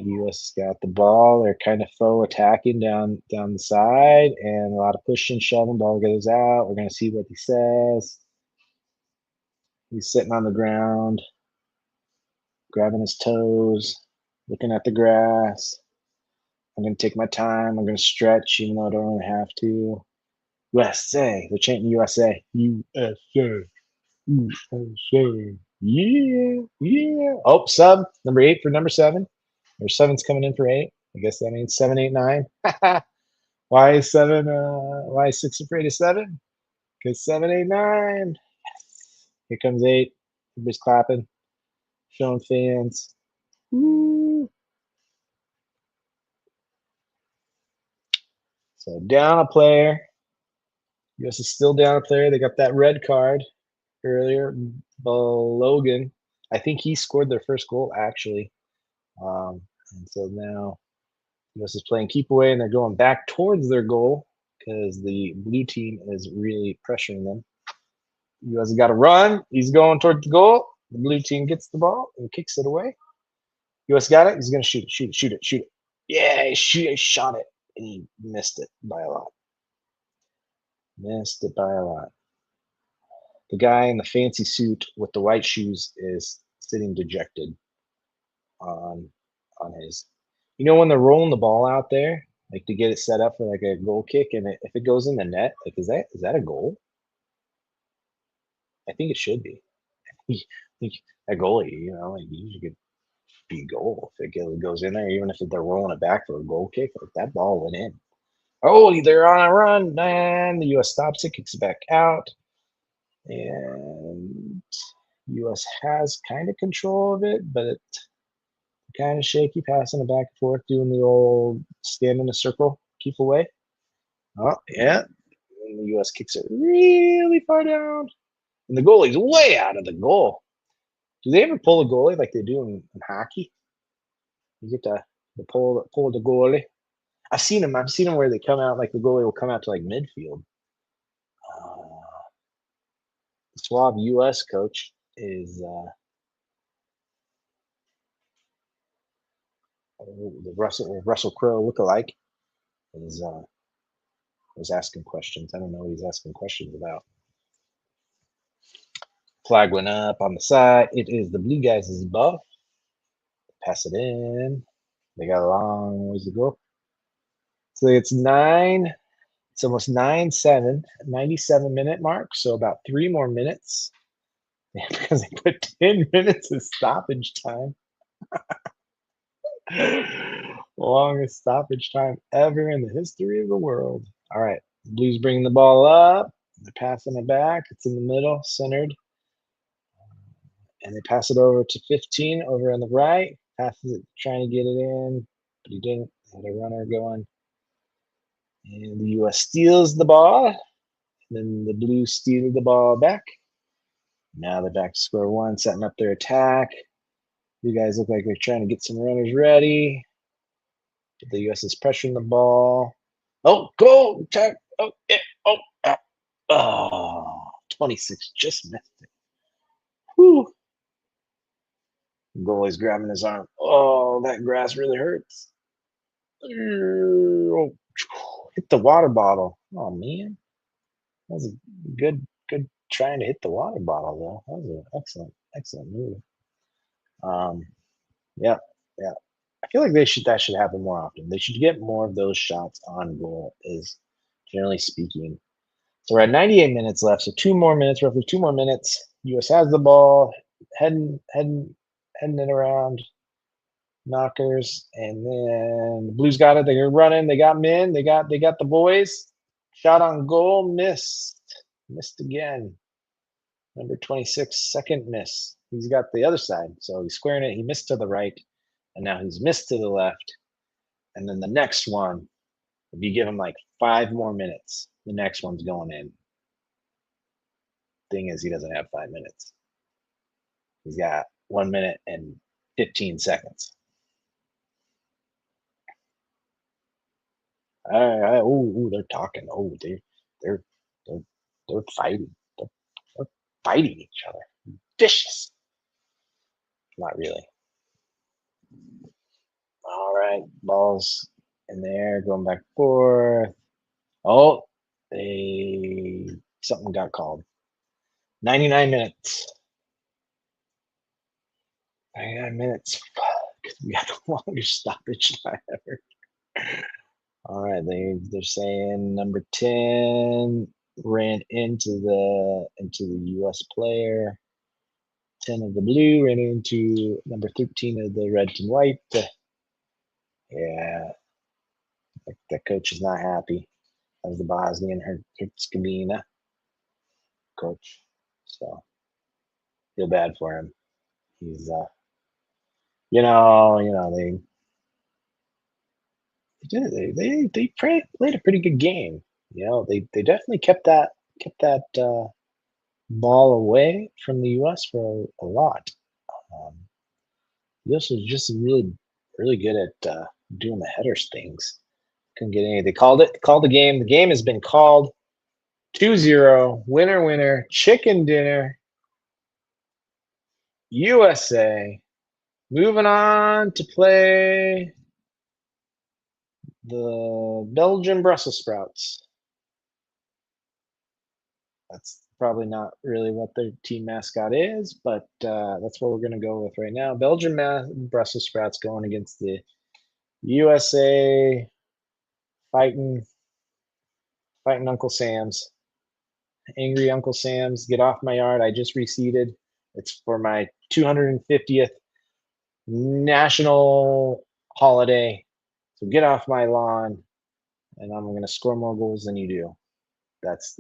US got the ball. They're kind of faux attacking down the side, and a lot of pushing, shoving. Ball goes out. We're gonna see what he says. He's sitting on the ground, grabbing his toes, looking at the grass. I'm gonna take my time. I'm gonna stretch, even though I don't really have to. USA. They're chanting USA. USA. USA. Yeah. Yeah. Oh, sub number 8 for number 7. Number 7's coming in for 8. I guess that means 7, 8, 9. Why is 7? Why is 6 afraid of 7? Because 7, 8, 9. Yes. Here comes 8. Everybody's clapping, showing fans. Woo. So down a player. US is still down a player. They got that red card earlier. Logan. I think he scored their first goal actually. And so now US is playing keep away, and they're going back towards their goal because the blue team is really pressuring them. US got to run. He's going towards the goal. The blue team gets the ball and kicks it away. US got it. He's going to shoot it, shoot it, shoot it. Yeah, he shot it, and he missed it by a lot. Missed it by a lot. The guy in the fancy suit with the white shoes is sitting dejected on his. You know when they're rolling the ball out there, like to get it set up for like a goal kick, and if it goes in the net, like is that a goal? I think it should be. I think a goalie, like usually could be a goal if it goes in there, even if they're rolling it back for a goal kick. Like that ball went in. Oh, they're on a run, and the US stops it, kicks it back out, and US has kind of control of it, but it kind of shaky, passing it back and forth, doing the old stand in a circle, keep away. Oh, yeah. And the US kicks it really far down. And the goalie's way out of the goal. Do they ever pull a goalie like they do in hockey? You get to pull the goalie. I've seen them where they come out, like the goalie will come out to like midfield. The suave US coach is the Russell Crowe lookalike is was asking questions. I don't know what he's asking questions about. Flag went up on the side. It is the blue guys' ball. Pass it in. They got a long ways to go. So it's 9. It's almost 9-7, 97-minute mark. So about 3 more minutes because they put 10 minutes of stoppage time. Longest stoppage time ever in the history of the world. All right. Blues bringing the ball up. They're passing it back. It's in the middle, centered. And they pass it over to 15 over on the right. Passes it, trying to get it in, but he didn't. Had a runner going. And the US steals the ball. And then the Blues steal the ball back. Now they're back to square one, setting up their attack. You guys look like they're trying to get some runners ready. But the US is pressuring the ball. Oh, goal! Attack! Oh, yeah. Oh, ah. Oh, 26 just missed it. Whew. Goalie's grabbing his arm. Oh, that grass really hurts. Oh, hit the water bottle. Oh man, that was a good trying to hit the water bottle though. That was an excellent move. Yeah, yeah. I feel like that should happen more often. They should get more of those shots on goal. Is generally speaking. So we're at 98 minutes left. So 2 more minutes, roughly 2 more minutes. US has the ball, heading it around. Knockers, and then the Blues got it. They're running. They got men. They got the boys. Shot on goal, missed again. Number 26, second miss. He's got the other side, so he's squaring it. He missed to the right, and now he's missed to the left. And then the next one, if you give him like 5 more minutes, the next one's going in. Thing is, he doesn't have 5 minutes. He's got 1 minute and 15 seconds. Oh, they're talking. Oh, they're they're fighting. They're fighting each other. Vicious. Not really. All right, balls in there, going back and forth. Oh, something got called. 99 minutes. 99 minutes. Fuck. We got the longest stoppage time ever. All right, they're saying number 10 ran into the US player. 10 of the blue ran into number 13 of the red and white. Yeah, the coach is not happy. That was the Bosnian Herzegovina coach. So feel bad for him. He's they did they played a pretty good game. They definitely kept that ball away from the US for a lot. US was just really good at doing the headers things. Couldn't get any. They called the game. The game has been called 2-0. Winner, chicken dinner. USA moving on to play the Belgian Brussels sprouts. That's probably not really what their team mascot is, but that's what we're going to go with right now. Belgian Brussels sprouts going against the USA fighting Uncle Sam's. Angry Uncle Sam's, get off my yard. I just reseeded. It's for my 250th national holiday. So get off my lawn, and I'm going to score more goals than you do. That's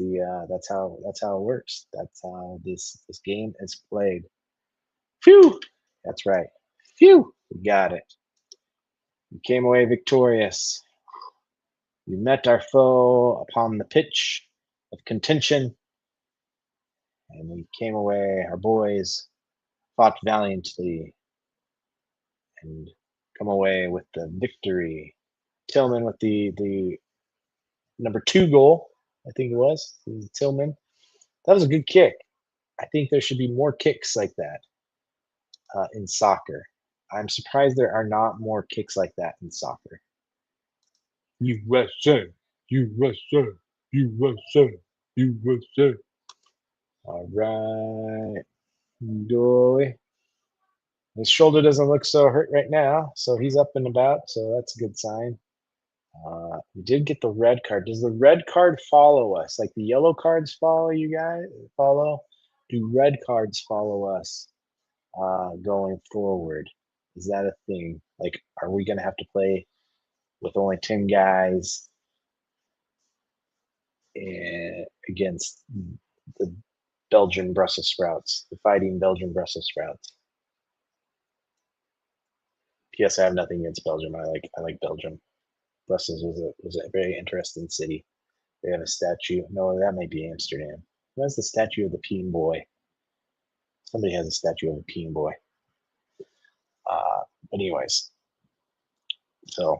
how it works. That's how this game is played. Phew! That's right. Phew! We got it. We came away victorious. We met our foe upon the pitch of contention, and we came away. Our boys fought valiantly and come away with the victory. Tillman with the number 2 goal, I think it was Tillman. That was a good kick. I think there should be more kicks like that in soccer. I'm surprised there are not more kicks like that in soccer. USA, USA, USA, USA. All right, goalie. His shoulder doesn't look so hurt right now, so he's up and about, so that's a good sign. We did get the red card. Does the red card follow us? Like the yellow cards follow you guys? Follow? Do red cards follow us going forward? Is that a thing? Like, are we going to have to play with only 10 guys against the Belgian Brussels sprouts, the fighting Belgian Brussels sprouts? P.S. I have nothing against Belgium. I like Belgium. Brussels was a very interesting city. They have a statue. No, that might be Amsterdam. Who has the statue of the peeing boy? Somebody has a statue of a peeing boy. But anyways, so,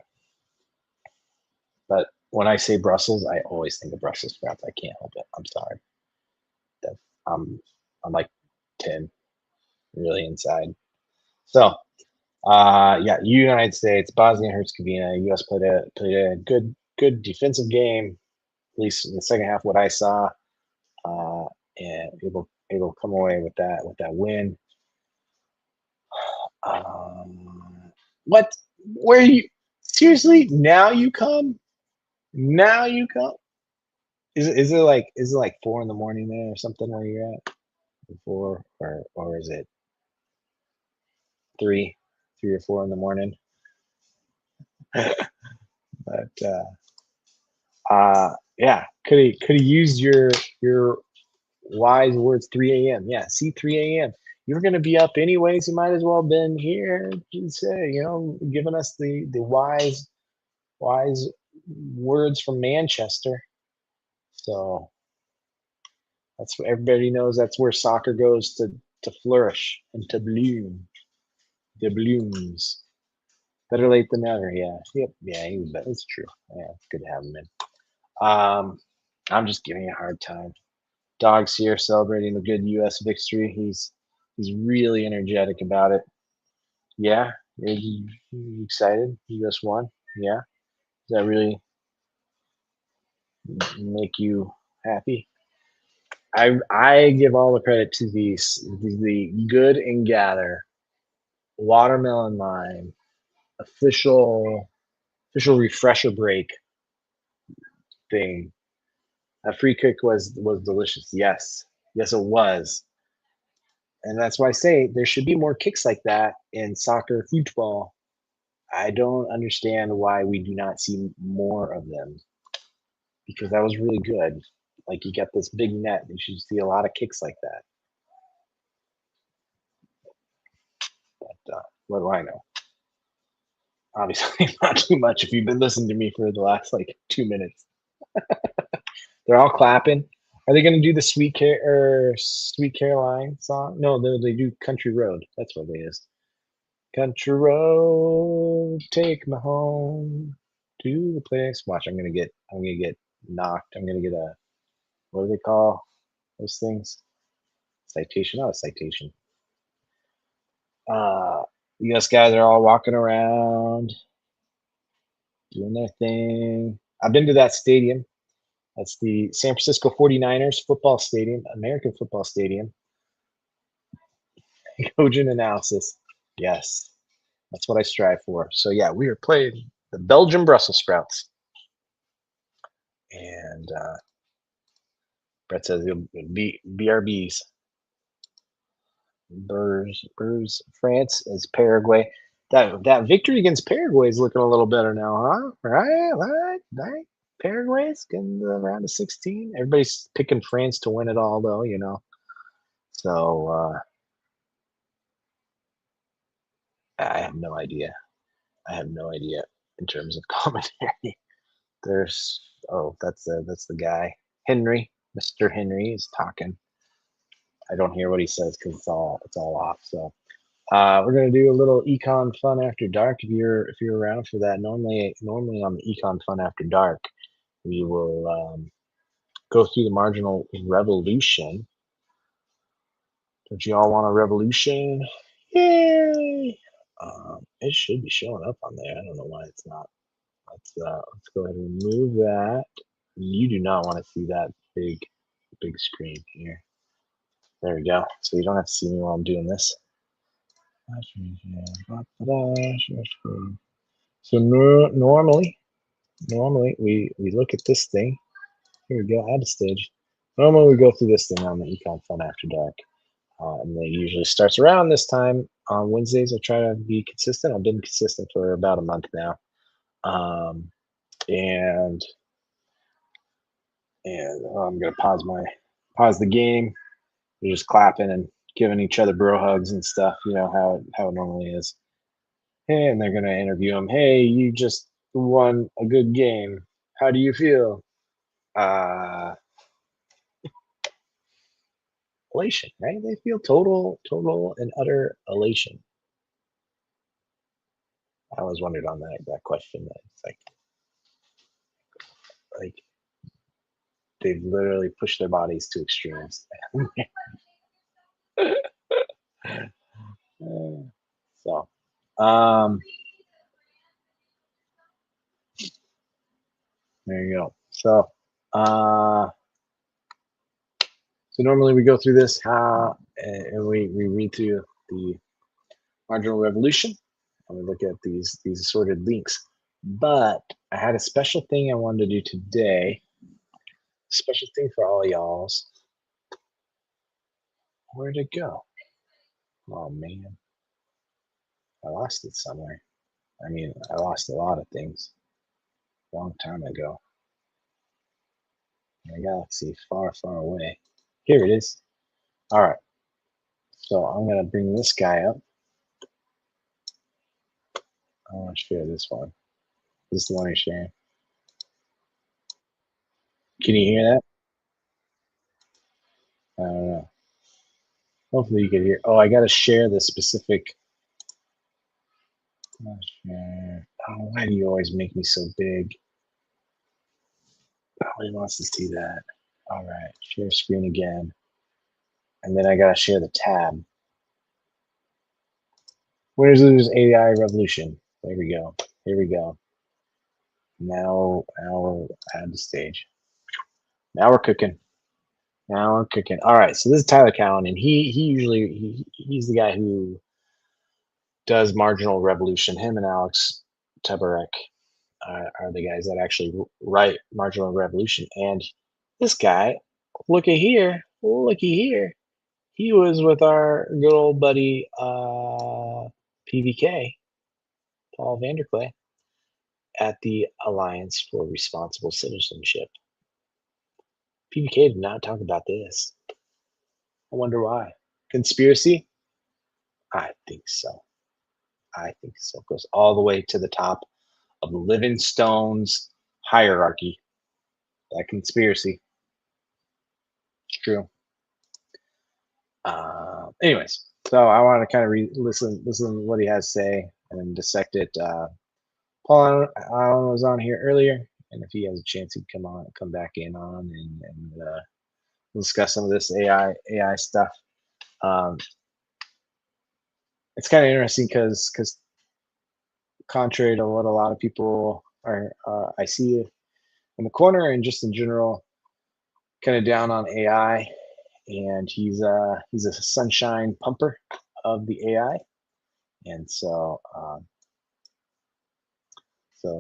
but when I say Brussels, I always think of Brussels sprouts. I can't help it. I'm sorry. That I'm like 10, really inside. So, yeah, United States, Bosnia Herzegovina, US played a good defensive game, at least in the second half. What I saw, and able to come away with that win. What? Where you? Seriously? Now you come? Now you come? Is it like 4 in the morning there or something where you're at? 4 or is it 3 or 4 in the morning? But yeah, could have used your wise words. 3 a.m. Yeah, see, 3 a.m. You're gonna be up anyways. You might as well been here to say, giving us the wise words from Manchester. So that's what everybody knows. That's where soccer goes to flourish and to bloom. The blooms. Better late than never. Yeah. Yep. Yeah, he was better. It's true. Yeah, it's good to have him in. I'm just giving you a hard time. Dog's here celebrating the good U.S. victory. He's really energetic about it. Yeah. You excited? US won? Yeah. Does that really make you happy? I give all the credit to the Good and Gather watermelon lime official refresher break thing. That free kick was delicious. Yes, yes, it was, and that's why I say there should be more kicks like that in soccer, football. I don't understand why we do not see more of them because that was really good. Like you got this big net, you should see a lot of kicks like that. But what do I know? Obviously, not too much if you've been listening to me for the last like 2 minutes. They're all clapping. Are they going to do the Sweet Caroline song? No, they do Country Road. That's what it is. Country Road, take me home to the place. Watch, I'm gonna get knocked. I'm gonna get a, what do they call those things? Citation, not a citation. US guys are all walking around, doing their thing. I've been to that stadium. That's the San Francisco 49ers football stadium, American football stadium. Cogent analysis. Yes, that's what I strive for. So yeah, we are playing the Belgian Brussels sprouts. And Brett says it'll be BRBs. Burrs, France is Paraguay. That victory against Paraguay is looking a little better now, huh? Right. Paraguay's getting to the round of 16. Everybody's picking France to win it all, though, you know. So I have no idea. I have no idea in terms of commentary. There's that's the guy Henry. Mr. Henry is talking. I don't hear what he says because it's all off. So we're gonna do a little Econ Fun After Dark. If you're around for that, normally on the Econ Fun After Dark, we will go through the Marginal Revolution. Don't you all want a revolution? Yay! It should be showing up on there. I don't know why it's not. Let's go ahead and remove that. You do not want to see that big screen here. There we go. So you don't have to see me while I'm doing this. So normally we look at this thing. Here we go, add a stage. Normally we go through this thing on the Econ Fun After Dark. And it usually starts around this time on Wednesdays. I try to be consistent. I've been consistent for about a month now. And I'm gonna pause the game. We're just clapping and giving each other bro hugs and stuff. You know how it normally is. Hey, and they're gonna interview him. Hey, you just won a good game. How do you feel? Elation, right? They feel total and utter elation. I always wondered on that question. That it's like they've literally pushed their bodies to extremes. So, there you go. So, so normally we go through this and we read through the Marginal Revolution and we look at these assorted links. But I had a special thing I wanted to do today. Special thing for all y'all's. Where'd it go? Oh man, I lost it somewhere. I mean, I lost a lot of things a long time ago. In a galaxy far, far away. Here it is. All right. So I'm gonna bring this guy up. I want to share this one. This is the one you're sharing. Can you hear that? I don't know. Hopefully you can hear. Oh, I gotta share the specific. Oh, why do you always make me so big? Nobody wants to see that. All right, share screen again. And then I gotta share the tab. Winners losers AI revolution. There we go. Here we go. Now we're at the stage. Now we're cooking. Now we're cooking. All right. So this is Tyler Cowen, and he's the guy who does Marginal Revolution. Him and Alex Tabarek are the guys that actually write Marginal Revolution. And this guy, looky here. He was with our good old buddy PVK, Paul Vanderklay, at the Alliance for Responsible Citizenship. PVK did not talk about this. I wonder why. Conspiracy? I think so. It goes all the way to the top of Livingstone's hierarchy. That conspiracy. It's true. Anyways, so I want to kind of listen to what he has to say and dissect it. Paul Allen was on here earlier, and if he has a chance, he'd come back in on and discuss some of this AI stuff. It's kind of interesting because contrary to what a lot of people are, I see in the corner and just in general, kind of down on AI, and he's a sunshine pumper of the AI, and so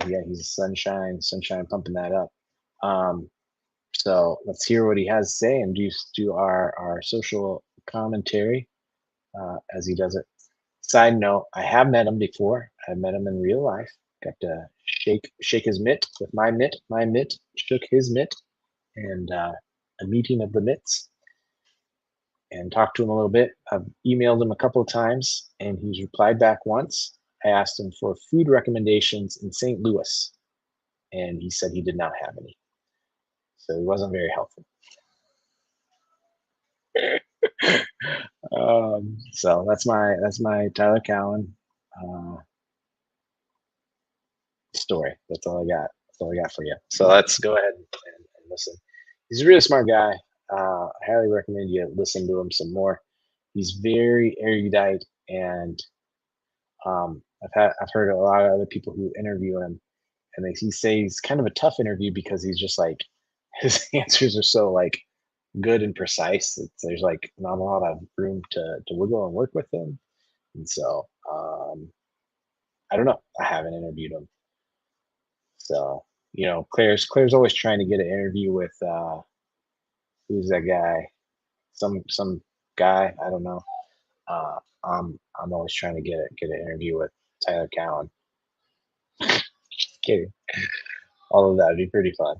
yeah, he's a sunshine pumping that up. So let's hear what he has to say and do our social commentary as he does it. Side note, I have met him before. I met him in real life. Got to shake his mitt with my mitt. My mitt shook his mitt, and a meeting of the mitts, and talked to him a little bit. I've emailed him a couple of times, and he's replied back once. I asked him for food recommendations in St. Louis, and he said he did not have any. So he wasn't very helpful. So that's my Tyler Cowen story. That's all I got. That's all I got for you. So let's go ahead and listen. He's a really smart guy. I highly recommend you listen to him some more. He's very erudite, and I've heard a lot of other people who interview him, and he say he's kind of a tough interview because he's just like his answers are so like good and precise. There's like not a lot of room to wiggle and work with him, and so I don't know. I haven't interviewed him, so Claire's always trying to get an interview with who's that guy? Some guy, I don't know. I'm always trying to get an interview with Tyler Cowen. Kidding. All of that would be pretty fun.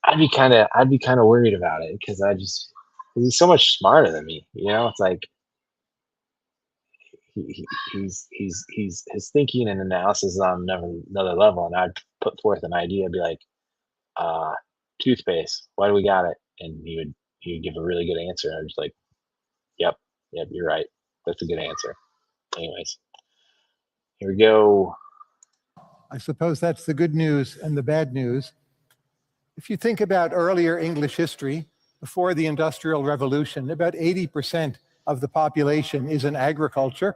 I'd be kind of worried about it because he's so much smarter than me. It's like he's his thinking and analysis is on another level, and I'd put forth an idea, be like, toothpaste, why do we got it? And he would give a really good answer, and I'm just like, yep, you're right, that's a good answer. Anyways, here we go.
I suppose that's the good news and the bad news. If you think about earlier English history, before the Industrial Revolution, about 80% of the population is in agriculture.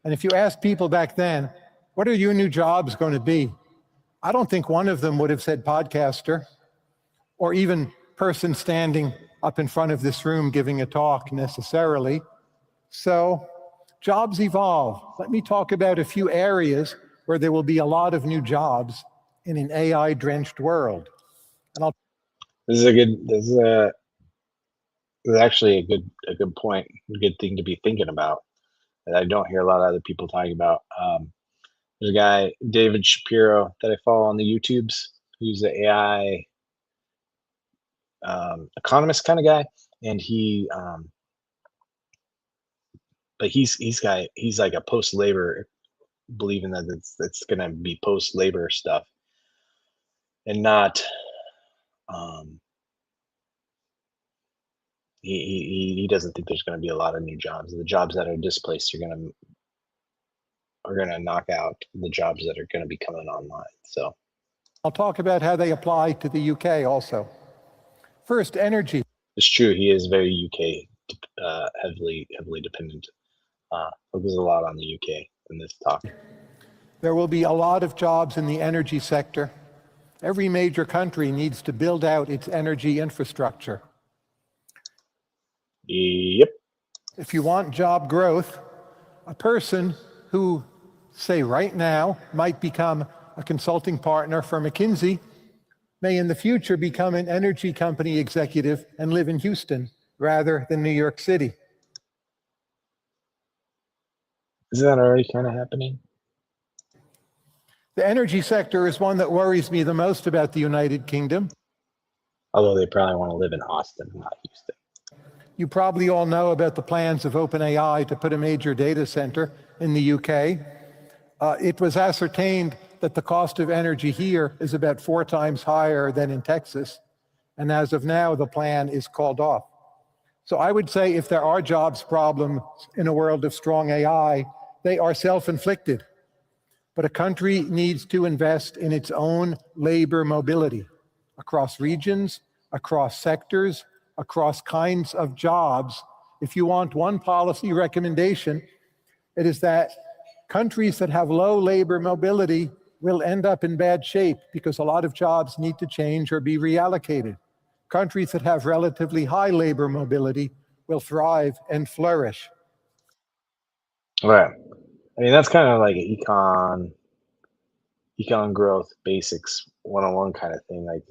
And if you ask people back then, what are your new jobs going to be? I don't think one of them would have said podcaster, or even person standing up in front of this room giving a talk necessarily. So jobs evolve. Let me talk about a few areas where there will be a lot of new jobs in an AI-drenched world. And
this is actually a good point, a good thing to be thinking about that I don't hear a lot of other people talking about. There's a guy, David Shapiro, that I follow on the YouTubes, who's an AI economist kind of guy, and but he's like a post-labor, believing that it's going to be post-labor stuff, and not he doesn't think there's going to be a lot of new jobs. The jobs that are displaced are going to knock out the jobs that are going to be coming online. So
I'll talk about how they apply to the UK also. First, energy.
It's true. He is very UK heavily dependent focus a lot on the UK in this talk.
There will be a lot of jobs in the energy sector. Every major country needs to build out its energy infrastructure.
Yep.
If you want job growth, a person who, say right now, might become a consulting partner for McKinsey may in the future become an energy company executive and live in Houston rather than New York City.
Isn't that already kind of happening?
The energy sector is one that worries me the most about the United Kingdom.
Although they probably want to live in Austin, not Houston.
You probably all know about the plans of OpenAI to put a major data center in the UK. It was ascertained that the cost of energy here is about 4 times higher than in Texas. And as of now, the plan is called off. So I would say if there are jobs problems in a world of strong AI, they are self-inflicted. But a country needs to invest in its own labor mobility across regions, across sectors, across kinds of jobs. If you want one policy recommendation, it is that countries that have low labor mobility will end up in bad shape because a lot of jobs need to change or be reallocated. Countries that have relatively high labor mobility will thrive and flourish.
Right. I mean, that's kind of like an econ growth basics 101 kind of thing. Like,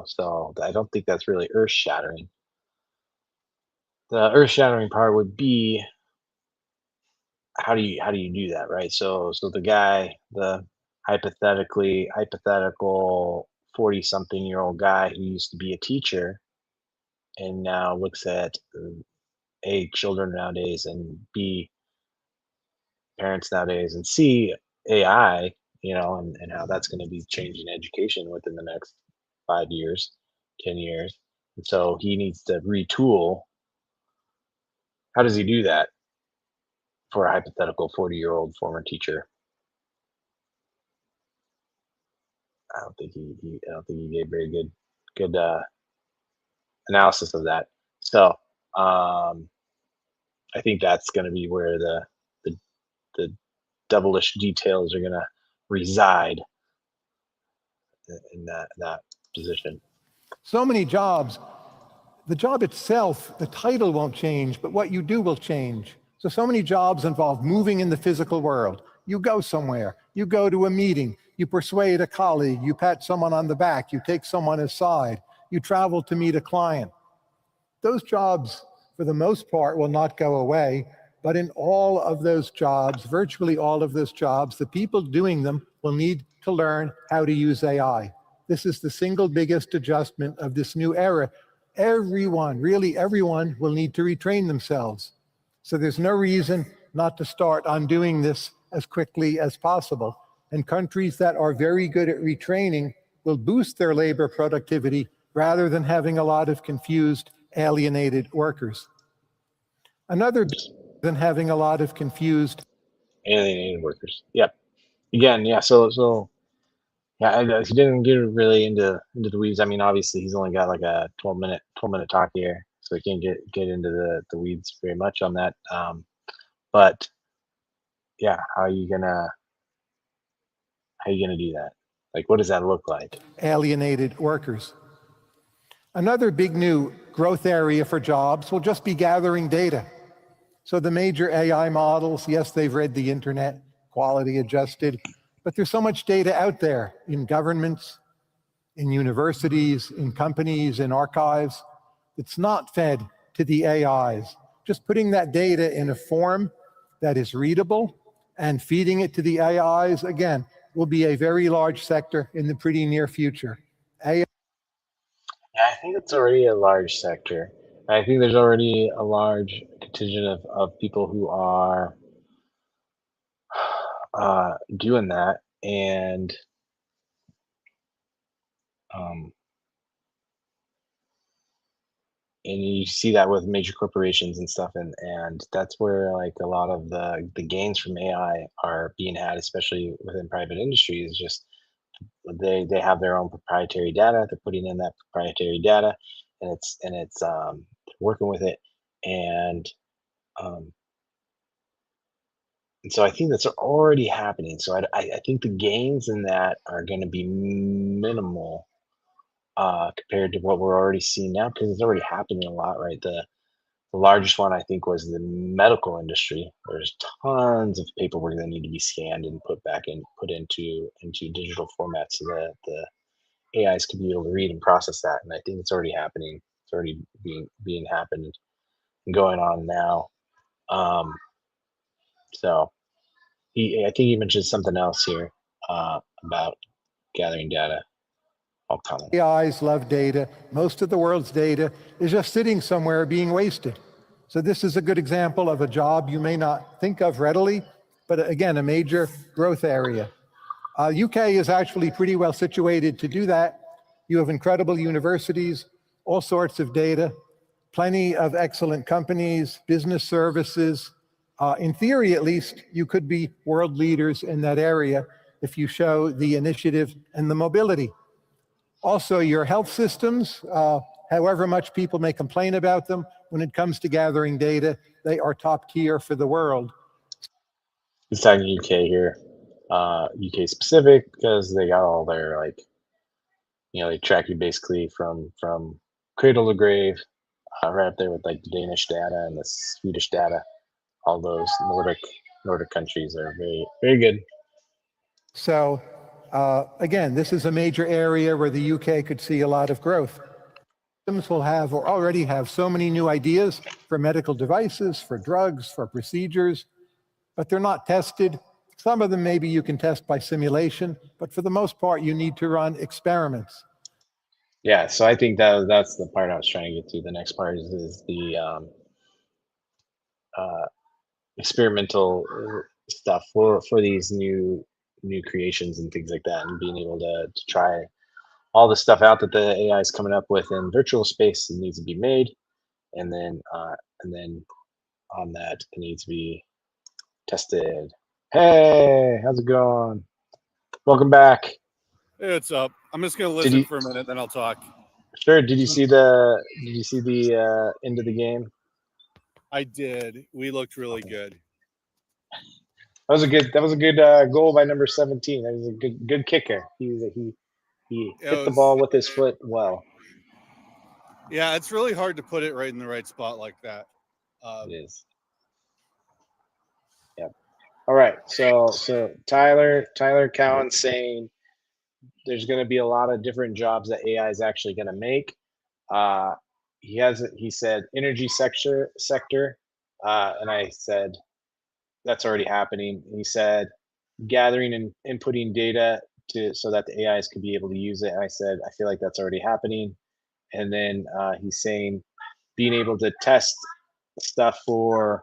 so I don't think that's really earth shattering. The earth shattering part would be how do you do that, right? So the hypothetical 40-something-year-old guy who used to be a teacher and now looks at A, children nowadays, and B, parents nowadays, and C, AI, and how that's going to be changing education within the next 5 years, 10 years. And so he needs to retool. How does he do that for a hypothetical 40-year-old former teacher? I don't think he gave very good analysis of that. So I think that's going to be where the devilish details are going to reside in that position.
So many jobs, the job itself, the title won't change, but what you do will change. So many jobs involve moving in the physical world. You go somewhere, you go to a meeting, you persuade a colleague, you pat someone on the back, you take someone aside, you travel to meet a client. Those jobs, for the most part, will not go away, but in all of those jobs, virtually all of those jobs, the people doing them will need to learn how to use AI. This is the single biggest adjustment of this new era. Everyone, really everyone, will need to retrain themselves. So there's no reason not to start on doing this as quickly as possible. And countries that are very good at retraining will boost their labor productivity rather than having a lot of confused, alienated workers. Another than having a lot of confused
Alienated workers. Yep. Again, yeah. So yeah, he didn't get really into the weeds. I mean, obviously, he's only got like a 12-minute talk here, so he can't get into the weeds very much on that. But yeah, how are you gonna do that? Like, what does that look like?
alienated workers. Another big new growth area for jobs will just be gathering data. So the major AI models, yes, they've read the internet, quality adjusted, but there's so much data out there in governments, in universities, in companies, in archives, that's not fed to the AIs. Just putting that data in a form that is readable and feeding it to the AIs, again, will be a very large sector in the pretty near future.
Yeah, I think it's already a large sector. I think there's already a large contingent of people who are doing that, and um, you see that with major corporations and stuff, and that's where like a lot of the gains from AI are being had, especially within private industry. Is just they have their own proprietary data. They're putting in that proprietary data, and it's working with it, and um, And so I think that's already happening. So I think the gains in that are going to be minimal compared to what we're already seeing now, because it's already happening a lot, right? The largest one I think was the medical industry. There's tons of paperwork that need to be scanned and put into digital formats so that the AIs can be able to read and process that. And I think it's already happening. It's already being happened and going on now. So I think he mentioned something else here about gathering data. I'll comment.
AIs love data. Most of the world's data is just sitting somewhere being wasted. So this is a good example of a job you may not think of readily, but again, a major growth area. UK is actually pretty well situated to do that. You have incredible universities, all sorts of data, plenty of excellent companies, business services. In theory, at least, you could be world leaders in that area if you show the initiative and the mobility. Also, your health systems, however much people may complain about them, when it comes to gathering data, they are top tier for the world.
He's talking UK here, UK specific, because they got all their they track you basically from cradle to grave, right up there with like the Danish data and the Swedish data. All those Nordic countries are very, very good.
So again, this is a major area where the UK could see a lot of growth. Systems will have or already have so many new ideas for medical devices, for drugs, for procedures, but they're not tested. Some of them maybe you can test by simulation, but for the most part, you need to run experiments.
Yeah, so I think that's the part I was trying to get to. The next part is the experimental stuff for these new creations and things like that, and being able to try all the stuff out that the AI is coming up with in virtual space. It needs to be made, and then on that it needs to be tested. Hey, how's it going? Welcome back.
Hey, what's up? I'm just gonna listen for a minute, then I'll talk.
Sure. Did you see the end of the game?
I did. We looked really good.
That was a good goal by number 17. That was a good kicker. He hit the ball with his foot well.
Yeah, it's really hard to put it right in the right spot like that.
It is. Yep. All right. So Tyler Cowen saying there's going to be a lot of different jobs that AI is actually going to make. He said energy sector, and I said that's already happening. He said gathering and inputting data so that the AIs could be able to use it. And I said I feel like that's already happening. And then he's saying being able to test stuff for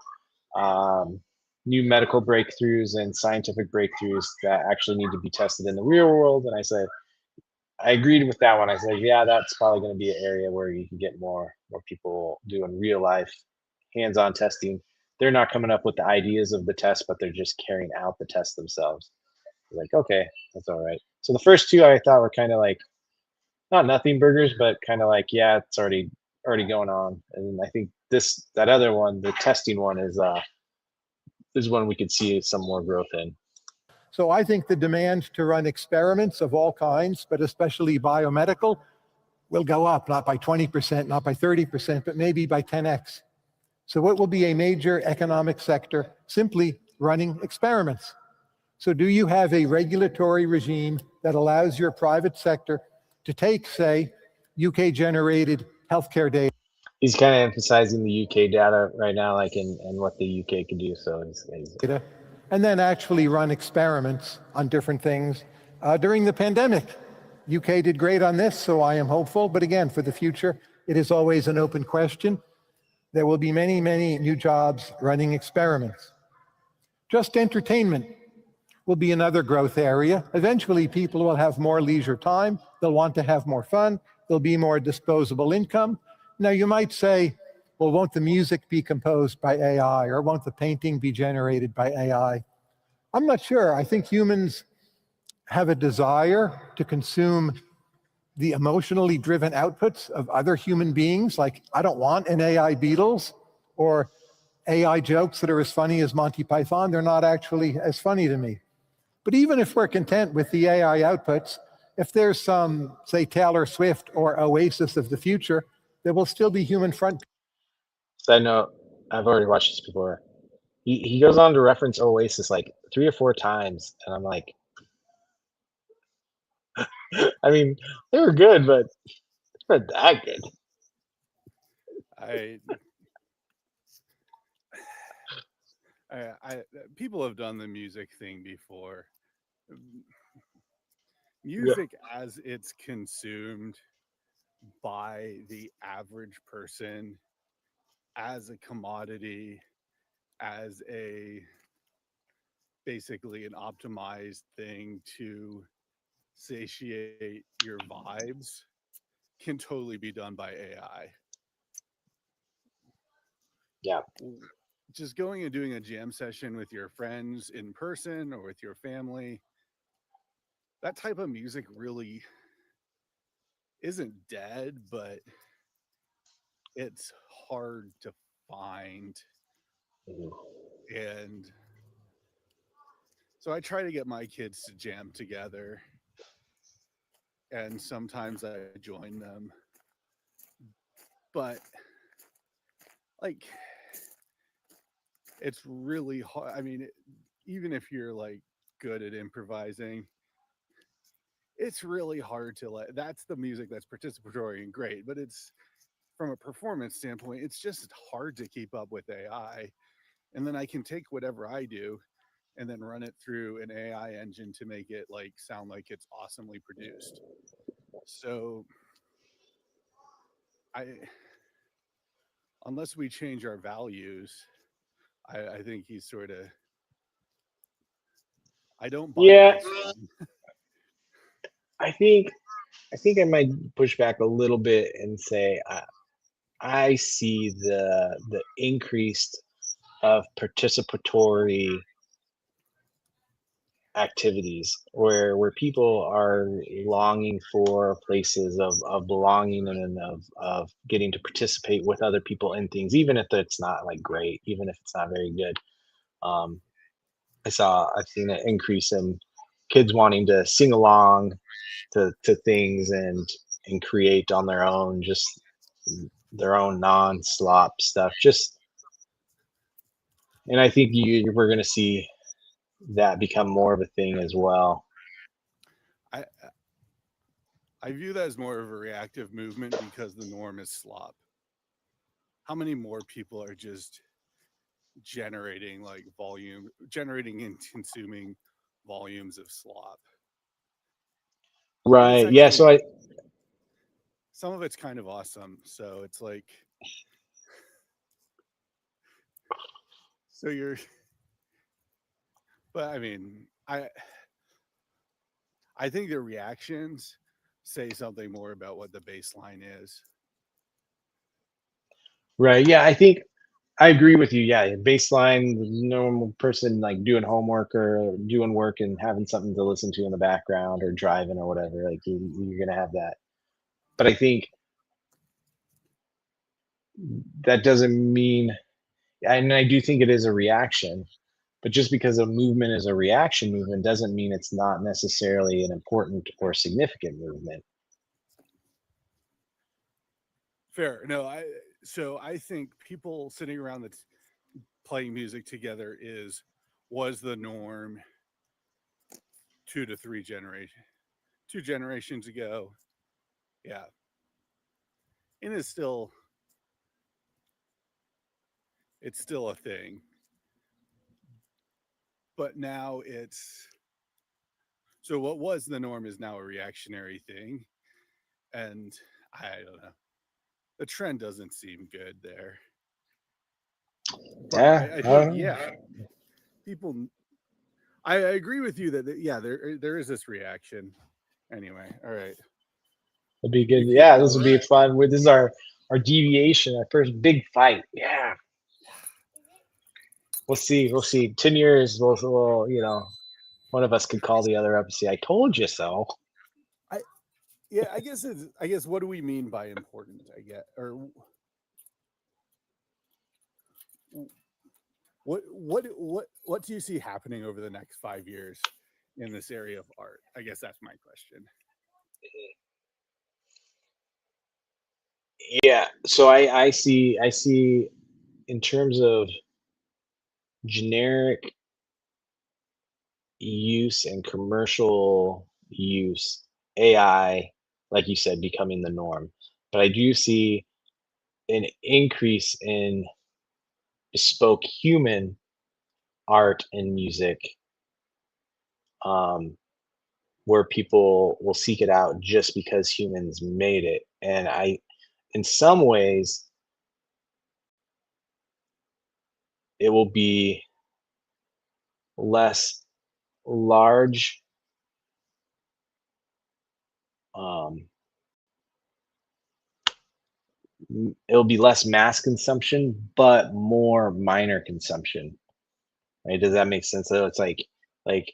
new medical breakthroughs and scientific breakthroughs that actually need to be tested in the real world. And I said I agreed with that one. I said, yeah, that's probably going to be an area where you can get more people doing real life hands-on testing. They're not coming up with the ideas of the test, but they're just carrying out the test themselves. Like, okay, that's all right. So the first two I thought were kind of like not nothing burgers, but kind of like, yeah, it's already going on. And I think that other one, the testing one, is one we could see some more growth in.
So I think the demand to run experiments of all kinds, but especially biomedical, will go up, not by 20%, not by 30%, but maybe by 10x. So it will be a major economic sector simply running experiments. So do you have a regulatory regime that allows your private sector to take, say, UK-generated healthcare data?
He's kind of emphasizing the UK data right now, like and what the UK can do. So he's
and then actually run experiments on different things. During the pandemic, UK did great on this, so I am hopeful. But again, for the future, it is always an open question. There will be many, many new jobs running experiments. Just entertainment will be another growth area. Eventually, people will have more leisure time. They'll want to have more fun. There'll be more disposable income. Now, you might say, well, won't the music be composed by AI, or won't the painting be generated by AI? I'm not sure. I think humans have a desire to consume the emotionally driven outputs of other human beings. Like, I don't want an AI Beatles, or AI jokes that are as funny as Monty Python, they're not actually as funny to me. But even if we're content with the AI outputs, if there's some, say, Taylor Swift or Oasis of the future, there will still be human front.
Side note, I've already watched this before. He goes on to reference Oasis like 3 or 4 times, and I'm like, I mean, they were good, but it's not that good.
People have done the music thing before. Music as it's consumed by the average person as a commodity, as basically an optimized thing to satiate your vibes, can totally be done by AI.
Yeah.
Just going and doing a jam session with your friends in person or with your family, that type of music really isn't dead, but it's hard to find. And so I try to get my kids to jam together, and sometimes I join them. But like, it's really hard. I mean, even if you're like good at improvising, it's really hard to that's the music that's participatory and great, but it's from a performance standpoint, it's just hard to keep up with AI. And then I can take whatever I do and then run it through an AI engine to make it like sound like it's awesomely produced. So unless we change our values, I think he's sort of, I don't buy this one.
I think I might push back a little bit and say I see the increased of participatory activities where people are longing for places of belonging and of getting to participate with other people in things, even if it's not like great, even if it's not very good. um I've seen an increase in kids wanting to sing along to things and create on their own, just their own non-slop stuff, just. And I think we're going to see that become more of a thing as well.
I view that as more of a reactive movement because the norm is slop. How many more people are just generating and consuming volumes of slop?
Right. Yeah. So
some of it's kind of awesome. So it's like, but I mean, I think the reactions say something more about what the baseline is.
Right. Yeah. I think I agree with you. Yeah. Baseline, the normal person like doing homework or doing work and having something to listen to in the background or driving or whatever, like you're going to have that. But I think that doesn't mean, and I do think it is a reaction, but just because a movement is a reaction movement doesn't mean it's not necessarily an important or significant movement.
Fair. No, I think people sitting around playing music together was the norm 2 generations ago. Yeah. And it's still a thing. But now so what was the norm is now a reactionary thing. And I don't know. The trend doesn't seem good there. But
Yeah.
I think, people, I agree with you that there is this reaction. Anyway, all right.
It'd be good. Yeah, this would be fun. This is our deviation, our first big fight. Yeah. We'll see. 10 years, we'll one of us could call the other up and say, "I told you so."
I guess what do we mean by important? What do you see happening over the next 5 years in this area of art? I guess that's my question.
Yeah, so I see in terms of generic use and commercial use, AI, like you said, becoming the norm. But I do see an increase in bespoke human art and music, um, where people will seek it out just because humans made it. And in some ways, it will be less large, um, it'll be less mass consumption, but more minor consumption. Right? Does that make sense? So it's like I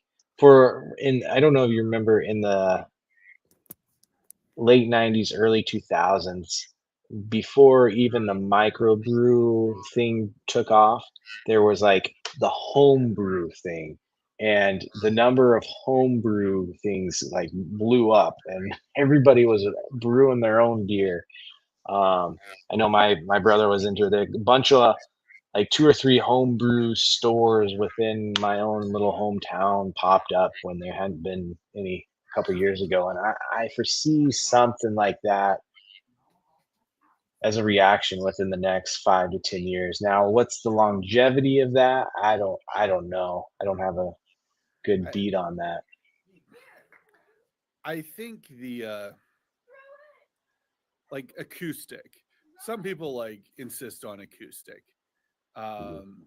don't know if you remember in the late 90s, early 2000s, before even the microbrew thing took off, there was like the homebrew thing. And the number of homebrew things like blew up, and everybody was brewing their own beer. I know my brother was into it. A bunch of like 2 or 3 homebrew stores within my own little hometown popped up when there hadn't been any a couple years ago, and I foresee something like that as a reaction within the next 5 to 10 years. Now, what's the longevity of that? I don't know. I don't have a good
I,
beat on that.
I think the like acoustic. Some people like insist on acoustic. Um,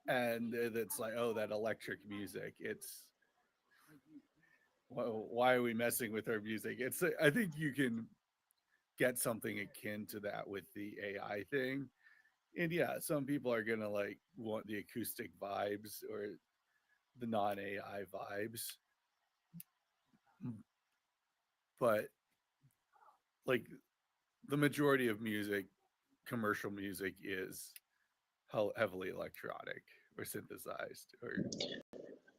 and it's like, oh, that electric music. It's why are we messing with our music? It's I think you can get something akin to that with the AI thing. And yeah, some people are gonna like want the acoustic vibes or the non-AI vibes. But like the majority of music, commercial music, is heavily electronic or synthesized or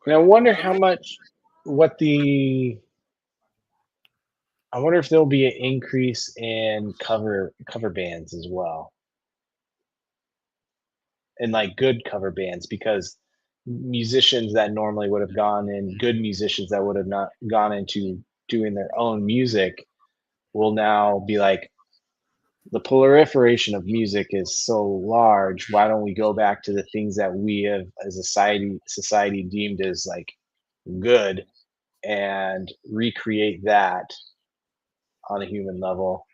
And I wonder how much what the I wonder if there'll be an increase in cover bands as well, and like good cover bands, because musicians that normally would have gone in, good musicians that would have not gone into doing their own music, will now be like, the proliferation of music is so large. Why don't we go back to the things that we have as a society deemed as like good, and recreate that on a human level?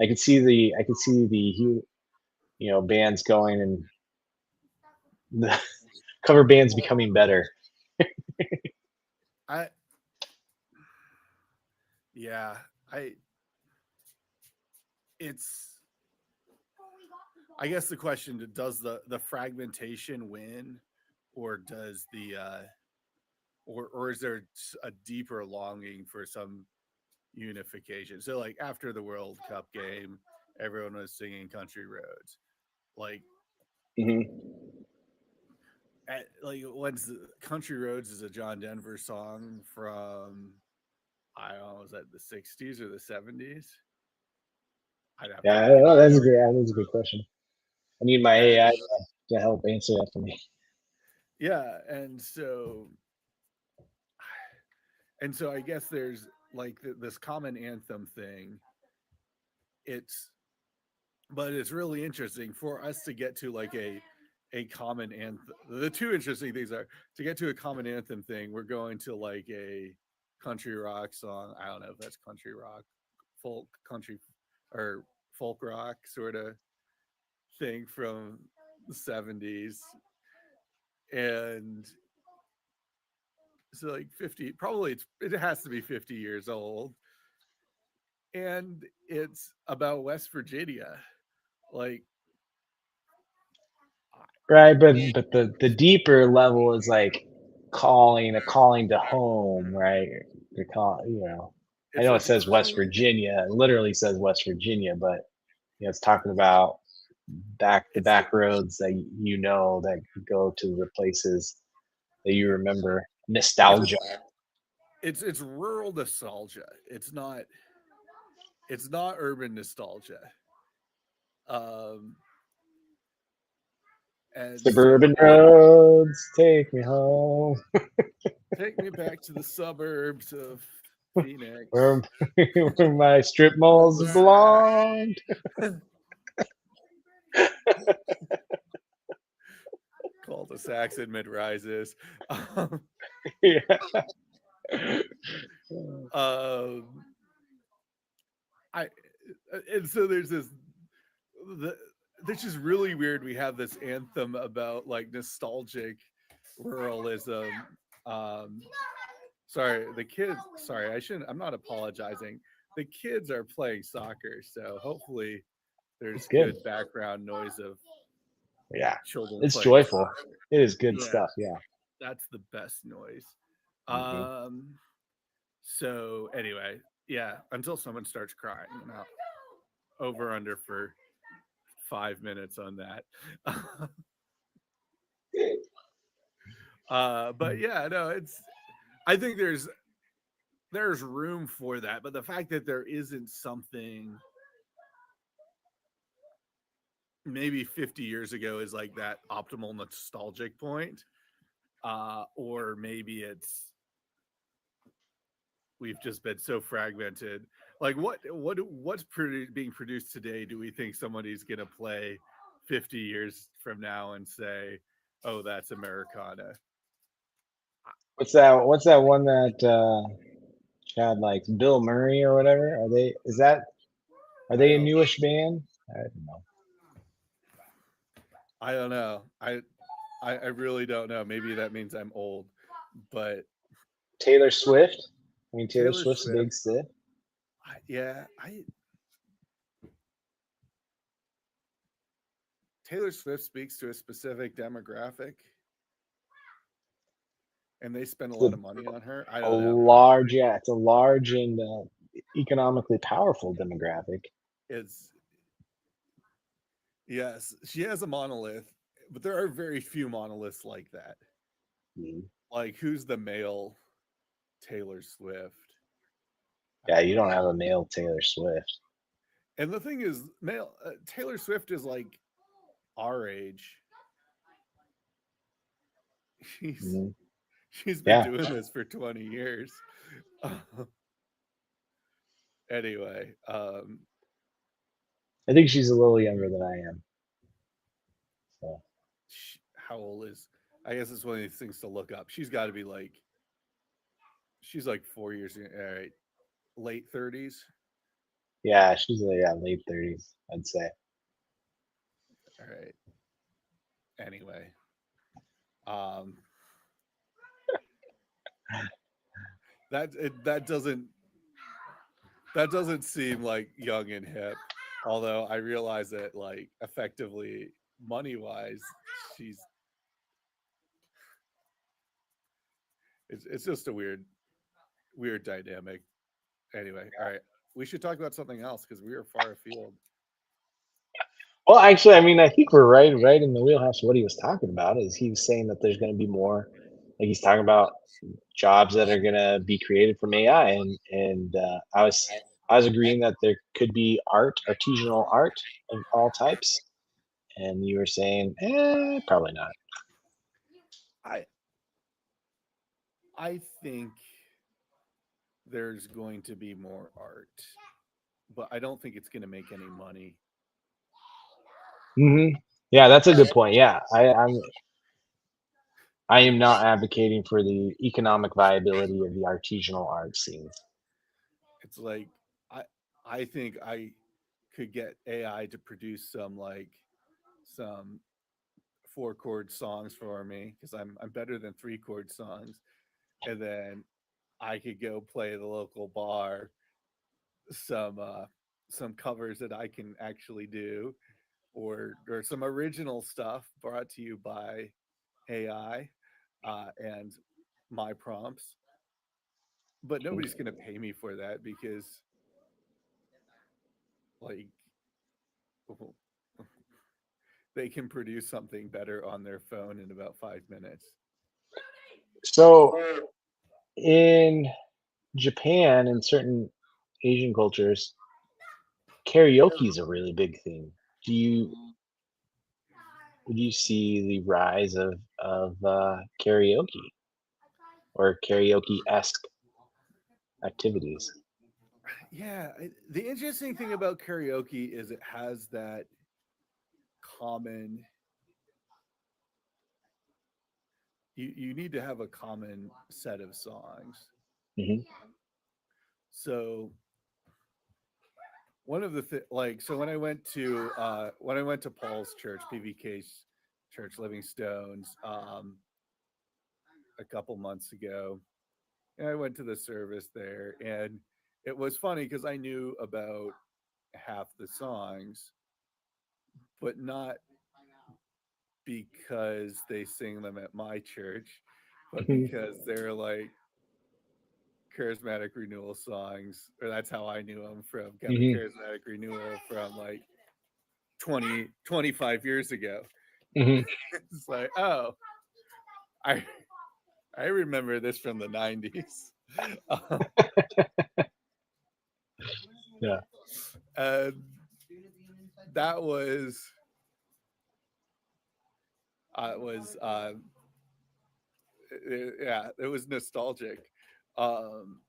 I could see the bands going, and the cover bands becoming better.
I yeah, I it's I guess the question, does the fragmentation win, or does the or is there a deeper longing for some unification? So like after the World Cup game, everyone was singing Country Roads. Like
Hmm.
like when's the Country Roads is a John Denver song from, I don't know, was that the 60s or the 70s? I'd have to
Yeah, I
look
don't
it
know.
up.
That's a good question. I need my
And
AI to help answer that for me.
yeah, and so I guess there's like this common anthem thing. It's but it's really interesting for us to get to like a common anthem. The two interesting things are to get to a common anthem thing. We're going to like a country rock song. I don't know if that's country rock, folk country, or folk rock sort of thing from the 70s. And so like 50, probably it has to be 50 years old. And it's about West Virginia. Like
Right, but the deeper level is like calling to home, right? To call. I
it's
know it
like
says West Virginia, it literally says West Virginia, but it's talking about the back roads that that go to the places that you remember. Nostalgia.
It's rural nostalgia. It's not urban nostalgia. And
Suburban roads, take me home.
take me back to the suburbs of Phoenix.
Where my strip malls belong.
Cul-de-sacs and mid-rises.
Yeah.
And so there's this is really weird. We have this anthem about like nostalgic ruralism. Sorry, the kids. Sorry, I'm not apologizing. The kids are playing soccer, so hopefully there's good background noise of children.
It's
playing
joyful.
soccer.
It is good stuff. Yeah.
That's the best noise.
Mm-hmm.
So anyway, yeah, until someone starts crying, over under for 5 minutes on that. But yeah, no, I think there's room for that, but the fact that there isn't something maybe 50 years ago is like that optimal nostalgic point, or maybe we've just been so fragmented. Like what's being produced today? Do we think somebody's gonna play 50 years from now and say, "Oh, that's Americana"?
What's that one that Chad likes? Bill Murray or whatever? Are they a newish band? I don't know.
I don't know. I really don't know. Maybe that means I'm old, but
Taylor Swift. I mean, Taylor
Taylor
Swift's a big Sid.
Taylor Swift speaks to a specific demographic, and they spend a lot of money on her. I don't know.
It's a large and economically powerful demographic.
Yes, she has a monolith, but there are very few monoliths like that.
Mm-hmm.
Like, who's the male Taylor Swift?
Yeah, you don't have a male Taylor Swift.
And the thing is, Taylor Swift is like our age. She's been doing this for 20 years. Anyway,
I think she's a little younger than I am. So.
How old is? I guess it's one of these things to look up. She's got to be like, she's like 4 years. All right, late 30s.
Yeah, she's late 30s, I'd say.
All right. Anyway, that doesn't seem like young and hip. Although I realize that, like, effectively, money wise, it's just a weird dynamic. Anyway, all right, we should talk about something else because we are far afield.
Well, actually, I mean, I think we're right in the wheelhouse of what he was talking about. Is he was saying that there's going to be more, like he's talking about jobs that are going to be created from AI, and I was agreeing that there could be artisanal art of all types, and you were saying, probably not.
I think there's going to be more art, but I don't think it's going to make any money.
Mm-hmm. Yeah, that's a good point. Yeah, I am not advocating for the economic viability of the artisanal art scene.
It's like I think I could get AI to produce some 4-chord songs for me because I'm better than 3-chord songs, and then I could go play the local bar some covers that I can actually do, or some original stuff brought to you by AI and my prompts. But nobody's going to pay me for that because, like,
they can produce something better on their phone in about 5 minutes.
So in Japan and certain Asian cultures, karaoke is a really big thing. Do you would you see the rise of karaoke or karaoke-esque activities?
Yeah, the interesting thing about karaoke is it has that common. You need to have a common set of songs.
Hmm.
So one of the so when I went to Paul's church, PVK's church, Living Stones, a couple months ago, and I went to the service there, and it was funny because I knew about half the songs, but not because they sing them at my church, but
Hmm.
because they're like charismatic renewal songs, or that's how I knew them from kind of
Hmm.
charismatic renewal from like 25 years ago.
Hmm.
It's like, oh, I I remember this from the 90s.
Yeah.
And that was yeah, it was nostalgic. Um,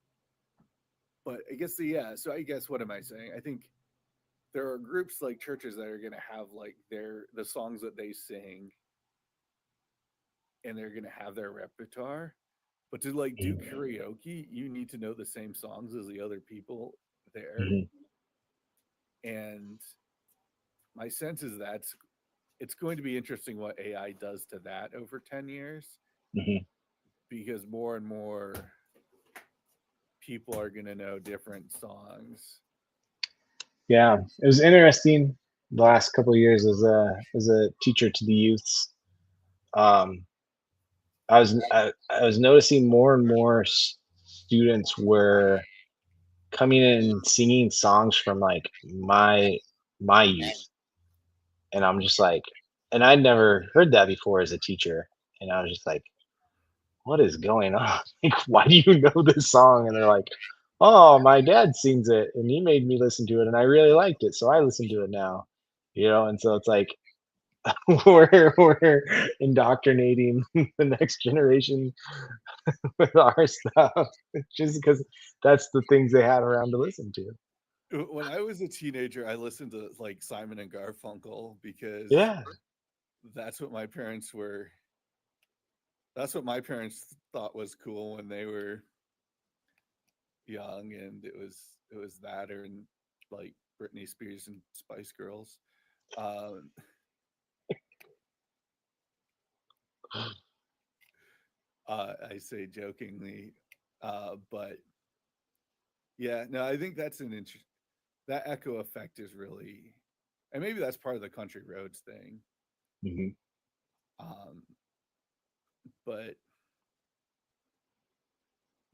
but I guess so I guess what am I saying? I think there are groups like churches that are going to have like the songs that they sing, and they're going to have their repertoire. But to like do karaoke, you need to know the same songs as the other people there.
Hmm.
And my sense is it's going to be interesting what AI does to that over 10 years,
Hmm.
because more and more people are going to know different songs.
Yeah, it was interesting the last couple of years as a teacher to the youths. Um, I was noticing more and more students were coming in and singing songs from like my youth, and I'm just like, and I'd never heard that before as a teacher, and I was just like, what is going on? Like, why do you know this song? And they're like, oh, my dad sings it, and he made me listen to it, and I really liked it, so I listen to it now. And so it's like we're indoctrinating the next generation with our stuff just because that's the things they had around to listen to.
When I was a teenager, I listened to like Simon and Garfunkel because
Yeah.
that's what my parents were. That's what my parents thought was cool when they were young, and it was that, or like Britney Spears and Spice Girls. Um, I say jokingly, but yeah, no, I think that's that echo effect is really, and maybe that's part of the country roads thing.
Hmm.
Um, but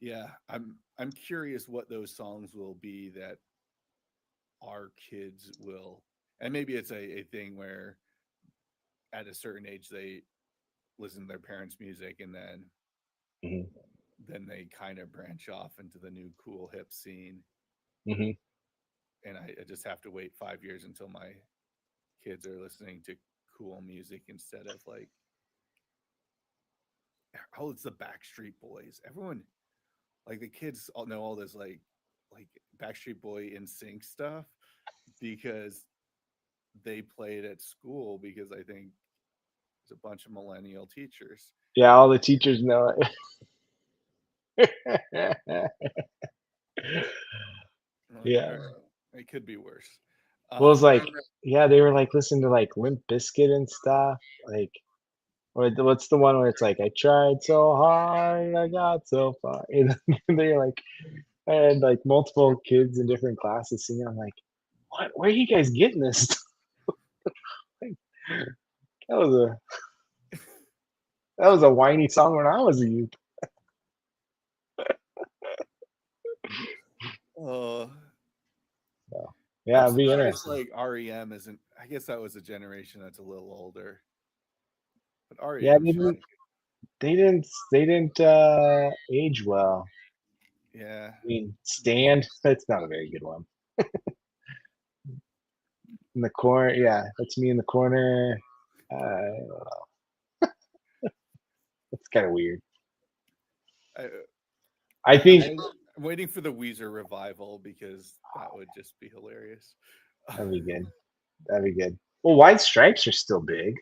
yeah, I'm curious what those songs will be that our kids will, and maybe it's a thing where at a certain age they listen to their parents' music, and
Hmm.
then they kind of branch off into the new cool hip scene.
Hmm.
And I just have to wait 5 years until my kids are listening to cool music instead of like, oh, it's the Backstreet Boys. Everyone, like the kids all know all this like Backstreet Boy in sync stuff because they played at school, because I think there's a bunch of millennial teachers.
Yeah, all the teachers know it.
I'm like,
Yeah.
all right, it could be worse.
Well, it's
Um,
like, yeah, they were like listening to like Limp Bizkit and stuff. Like, what's the one where it's like, I tried so hard, I got so far. And they're like, I had like multiple kids in different classes singing. I'm like, what? Where are you guys getting this? Like, that was a that was a whiny song when I was a youth.
uh,
So
I'm
yeah, it'd be
surprised
interesting.
like REM isn't I guess that was a generation that's a little older. But REM,
Yeah, they didn't age well.
yeah.
I mean, Stand, that's not a very good one. In the corner, yeah, that's me in the corner. That's kind of weird. I think
I'm waiting for the Weezer revival because that would just be hilarious.
that'd be good. That'd be good. Well, White Stripes are still big,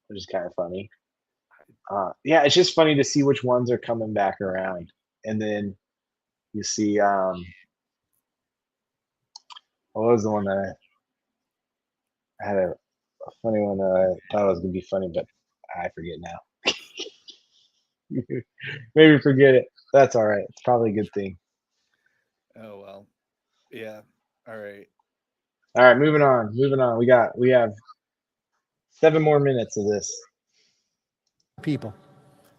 which is kind of funny. Yeah, it's just funny to see which ones are coming back around, and then you see what was the one that I had a funny one that I thought was gonna be funny, but I forget now. Maybe forget it. That's all right. It's probably a good thing.
Oh well. Yeah. All right.
All right, moving on. Moving on. We have 7 more minutes of this.
People.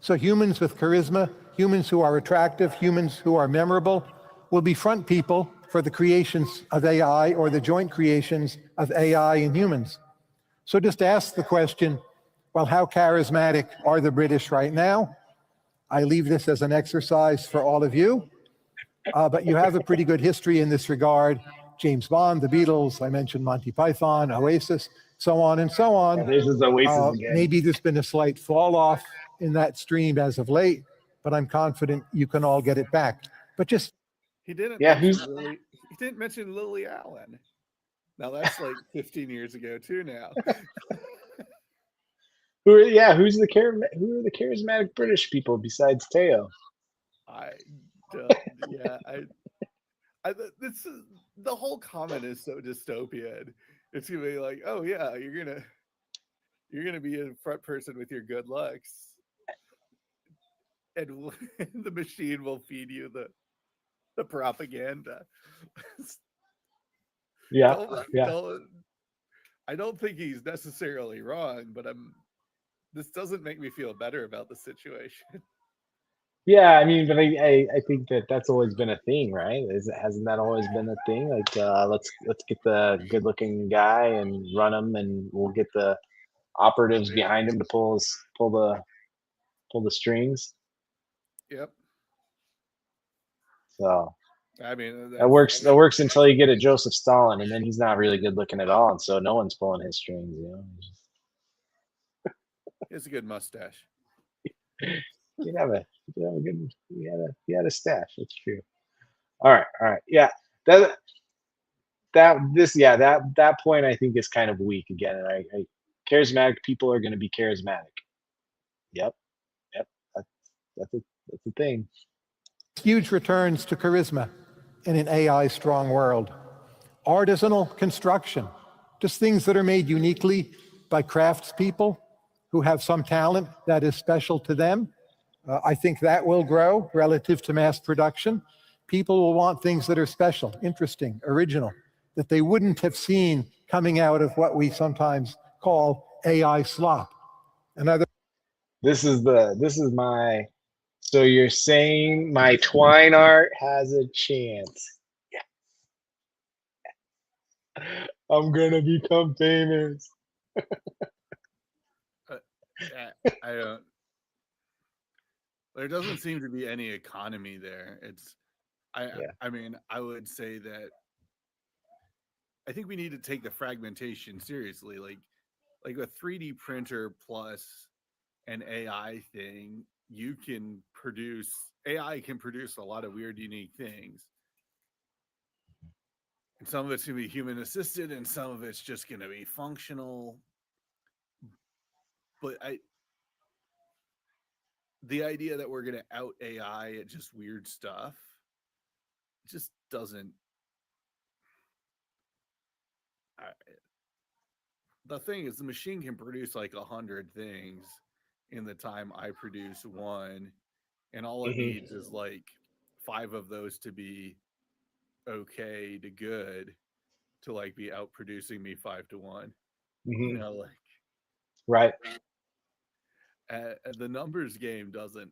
So humans with charisma, humans who are attractive, humans who are memorable, will be front people for the creations of AI or the joint creations of AI and humans. So just ask the question, well, how charismatic are the British right now? I leave this as an exercise for all of you, but you have a pretty good history in this regard. James Bond, the Beatles, I mentioned Monty Python, Oasis, so on and so on.
This is Oasis again.
Maybe there's been a slight fall off in that stream as of late, but I'm confident you can all get it back. But just
he didn't mention Lily Allen. Now that's like 15 years ago too now.
Who are the charismatic British people besides Teo?
This is the whole comment is so dystopian. It's gonna be like, oh yeah, you're gonna be a front person with your good looks, and the machine will feed you the propaganda.
Yeah,
I don't think he's necessarily wrong, but this doesn't make me feel better about the situation.
Yeah, I mean, but I think that's always been a thing, right? Hasn't that always been a thing? Like, let's get the good-looking guy and run him, and we'll get the operatives behind him to pull the strings.
Yep.
So
I mean,
that works. That works until you get a Joseph Stalin, and then he's not really good looking at all, and so no one's pulling his strings. You know,
he has a good mustache.
He had a stash. That's true. All right. Yeah, that point I think is kind of weak again. And charismatic people are going to be charismatic. Yep. That's a thing.
huge returns to charisma in an AI strong world. Artisanal construction, just things that are made uniquely by craftspeople who have some talent that is special to them. I think that will grow relative to mass production. People will want things that are special, interesting, original, that they wouldn't have seen coming out of what we sometimes call AI slop.
This is my. So you're saying my twine art has a chance? Yeah. I'm gonna become famous.
I don't. There doesn't seem to be any economy there. I mean, I would say that I think we need to take the fragmentation seriously. Like a 3D printer plus an AI thing, AI can produce a lot of weird, unique things. And some of it's gonna be human assisted, and some of it's just gonna be functional. But the idea that we're gonna out AI at just weird stuff just doesn't. The thing is, the machine can produce like 100 things in the time I produce one, and all it needs is like 5 of those to be okay to good to like be out producing me 5-1. You know, like
right.
The numbers game doesn't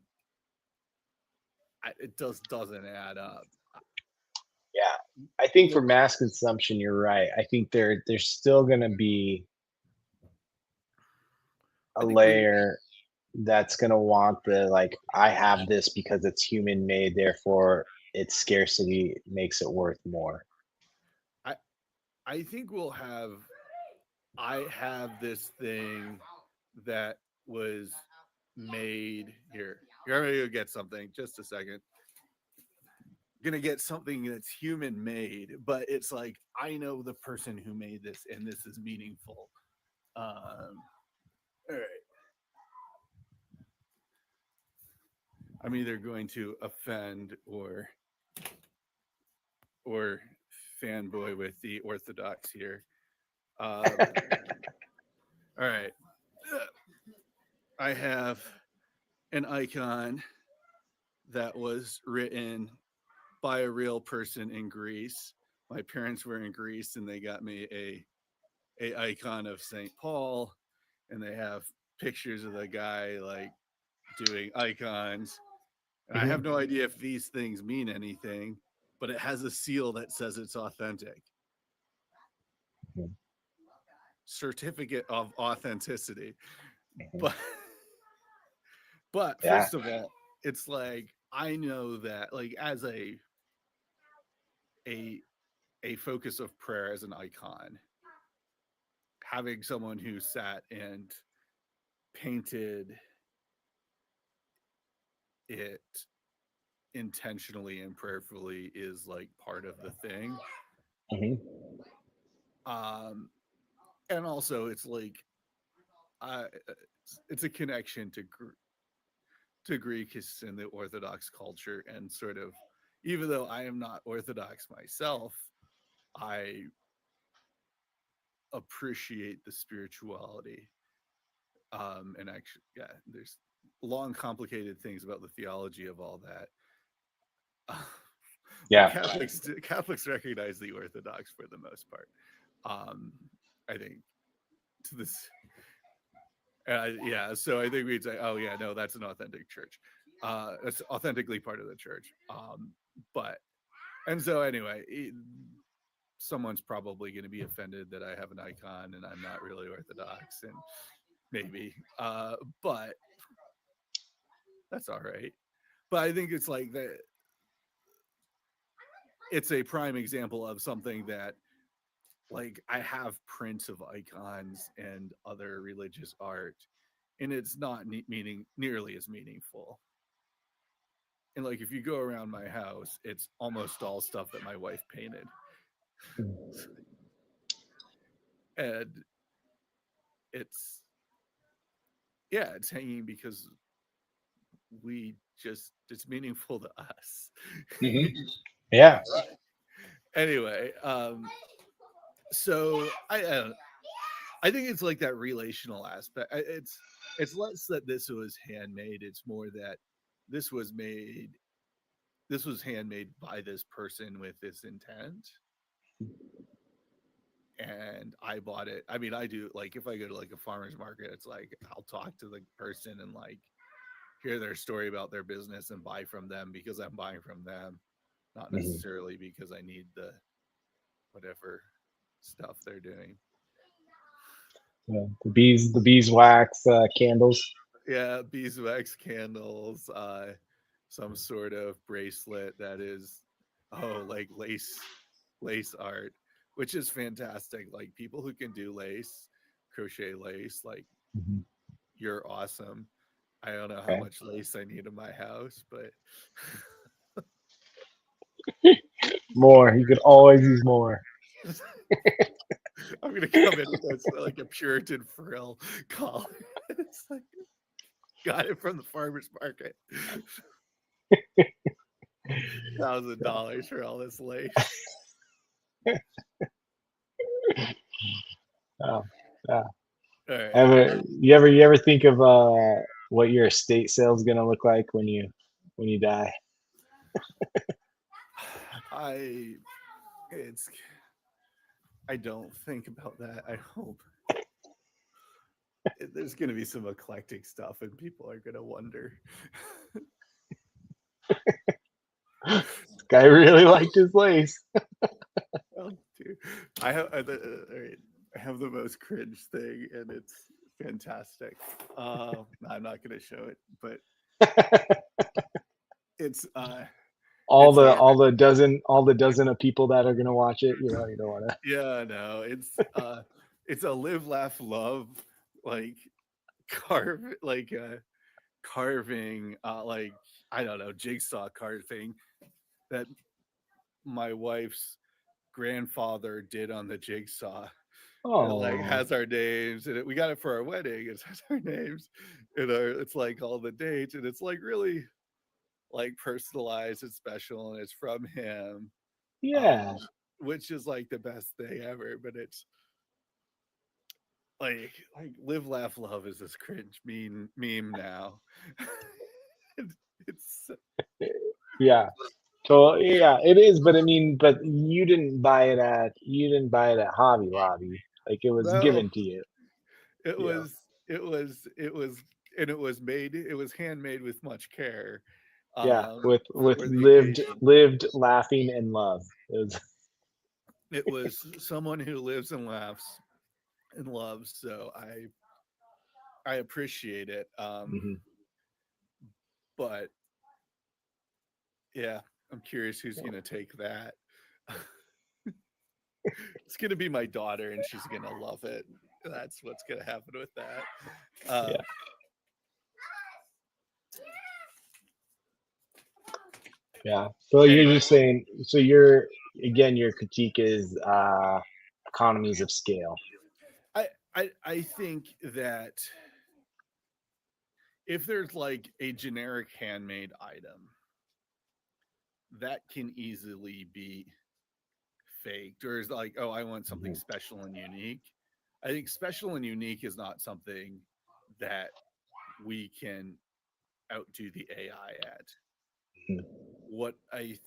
add up.
Yeah, I think for mass consumption, you're right. I think there's still going to be a
I think
layer that's going to want the like I have this because it's human made, therefore its scarcity makes it worth more.
I think we'll have. I have this thing that was made here. You're gonna go get something. Just a second. Gonna get something that's human made, but it's like I know the person who made this, and this is meaningful. All right. I'm either going to offend or fanboy with the Orthodox here. All right. I have an icon that was written by a real person in Greece. My parents were in Greece and they got me a icon of St. Paul, and they have pictures of the guy like doing icons. And I have no idea if these things mean anything, but it has a seal that says it's authentic. Certificate of authenticity. But
Yeah.
first of all, it's like I know that like as a focus of prayer as an icon, having someone who sat and painted it intentionally and prayerfully is like part of the thing. And also it's like it's a connection to Greeks and the Orthodox culture, and sort of, even though I am not Orthodox myself, I appreciate the spirituality. And actually, yeah, there's long, complicated things about the theology of all that.
Yeah.
Catholics recognize the Orthodox for the most part. I think to this, yeah. So I think we'd say, oh yeah, no, that's an authentic church. That's authentically part of the church. And so anyway, someone's probably going to be offended that I have an icon and I'm not really Orthodox, and maybe, but that's all right. But I think it's like that. It's a prime example of something that, like, I have prints of icons and other religious art, and it's not nearly as meaningful. And like, if you go around my house, it's almost all stuff that my wife painted. And it's hanging because it's meaningful to us.
Yeah.
Anyway, so I think it's like that relational aspect. It's less that this was handmade. It's more that this was handmade by this person with this intent. And I bought it. I mean, I do, like, if I go to like a farmer's market, it's like I'll talk to the person and like hear their story about their business and buy from them because I'm buying from them, not necessarily because I need the whatever stuff they're doing.
Yeah. The beeswax candles.
Yeah, beeswax candles, some sort of bracelet that is like lace art, which is fantastic. Like, people who can do lace, crochet lace, like, you're awesome. I don't know how much lace I need in my house, but
more. You could always use more.
I'm gonna come in with like a Puritan frill collar. It's like, got it from the farmer's market. $1,000 for all this lace.
Oh, yeah.
All right.
You ever think of what your estate sale is gonna look like when you die?
I don't think about that. I hope there's going to be some eclectic stuff and people are going to wonder.
This guy really liked his lace.
I have all right, I have the most cringe thing, and it's fantastic. I'm not going to show it, but it's
all
it's
the
a
all the dozen of people that are gonna watch it, you know, you don't want to.
yeah, no, it's a live, laugh, love, like carving, like, I don't know, jigsaw carving that my wife's grandfather did on the jigsaw. It like
Oh,
has our names, and we got it for our wedding. It has our names, and it's like all the dates, and it's like really like personalized and special, and it's from him,
yeah,
which is like the best thing ever. But it's like live, laugh, love is this cringe meme now. It's
yeah. So yeah, it is. But I mean, but you didn't buy it at Hobby Lobby. Like it was
no,
given to you.
it
Yeah,
was it was and it was handmade with much care,
yeah.
um
With
for the occasion.
lived laughing and love. It was,
It was someone who lives and laughs and loves, so I appreciate it.
mhm.
But yeah, I'm curious who's gonna take that. It's gonna be my daughter, and she's gonna love it. That's what's gonna happen with that.
Yeah, yeah. So you're
Anyway,
just saying. So you're again. Your critique is economies of scale.
I think that if there's like a generic handmade item that can easily be faked, or is like, oh, I want something
Mhm,
special and unique. I think special and unique is not something that we can outdo the AI at.
mhm,
What I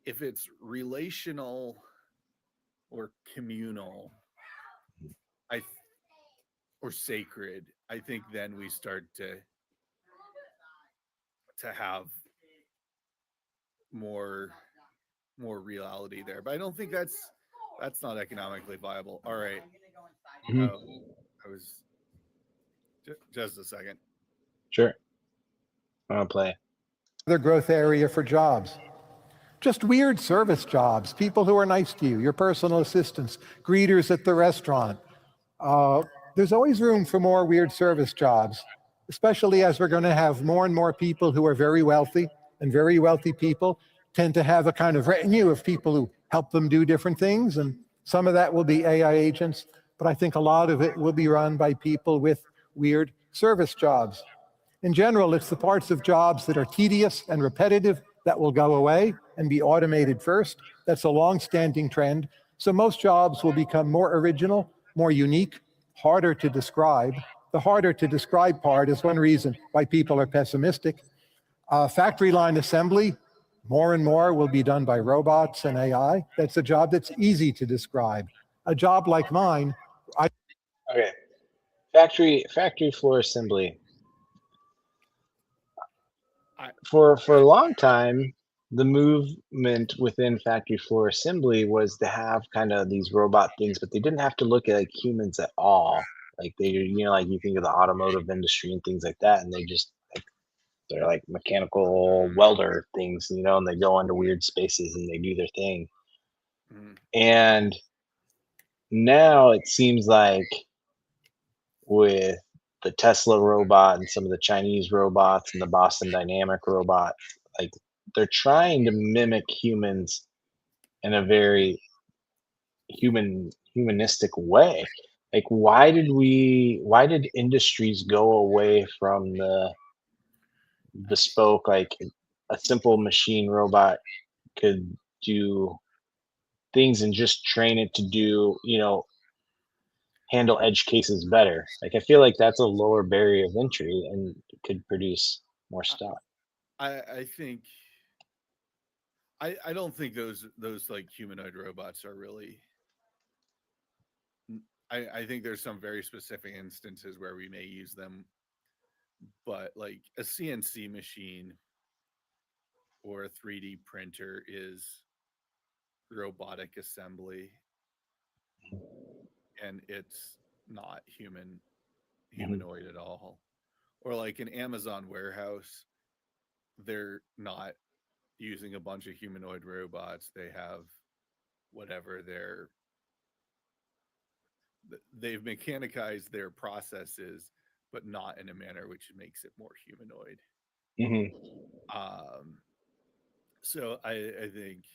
If it's relational or communal, I or sacred, I think then we start to have more reality there. But I don't think that's not economically viable. All right.
mhm.
Oh, I was just a second.
Sure. I'll play.
Another growth area for jobs. Just weird service jobs, people who are nice to you, your personal assistants, greeters at the restaurant. Uh, there's always room for more weird service jobs, especially as we're going to have more and more people who are very wealthy, and very wealthy people tend to have a kind of retinue of people who help them do different things. And some of that will be AI agents, but I think a lot of it will be run by people with weird service jobs. In general, it's the parts of jobs that are tedious and repetitive that will go away and be automated first. That's a long-standing trend. So most jobs will become more original, more unique, harder to describe. The harder to describe part is one reason why people are pessimistic. Factory line assembly, more and more will be done by robots and AI. That's a job that's easy to describe. A job like mine,
Okay. Factory floor assembly.
I
For a long time, the movement within factory floor assembly was to have kind of these robot things, but they didn't have to look like humans at all. Like they, you know, like you think of the automotive industry and things like that, and they just like they're like mechanical welder things, you know, and they go into weird spaces and they do their thing.
mm,
And now it seems like with the Tesla robot and some of the Chinese robots and the Boston Dynamic robot, like they're trying to mimic humans in a very humanistic way. Like why did industries go away from the bespoke, like a simple machine robot could do things and just train it to do, you know, handle edge cases better. Like I feel like that's a lower barrier of entry and could produce more stuff.
I think I don't think those like humanoid robots are really. I think there's some very specific instances where we may use them, but like a CNC machine or a 3D printer is robotic assembly. and it's not humanoid at all. Or like an Amazon warehouse, they're not using a bunch of humanoid robots. They have whatever they've mechanicized their processes, but not in a manner which makes it more humanoid. So I think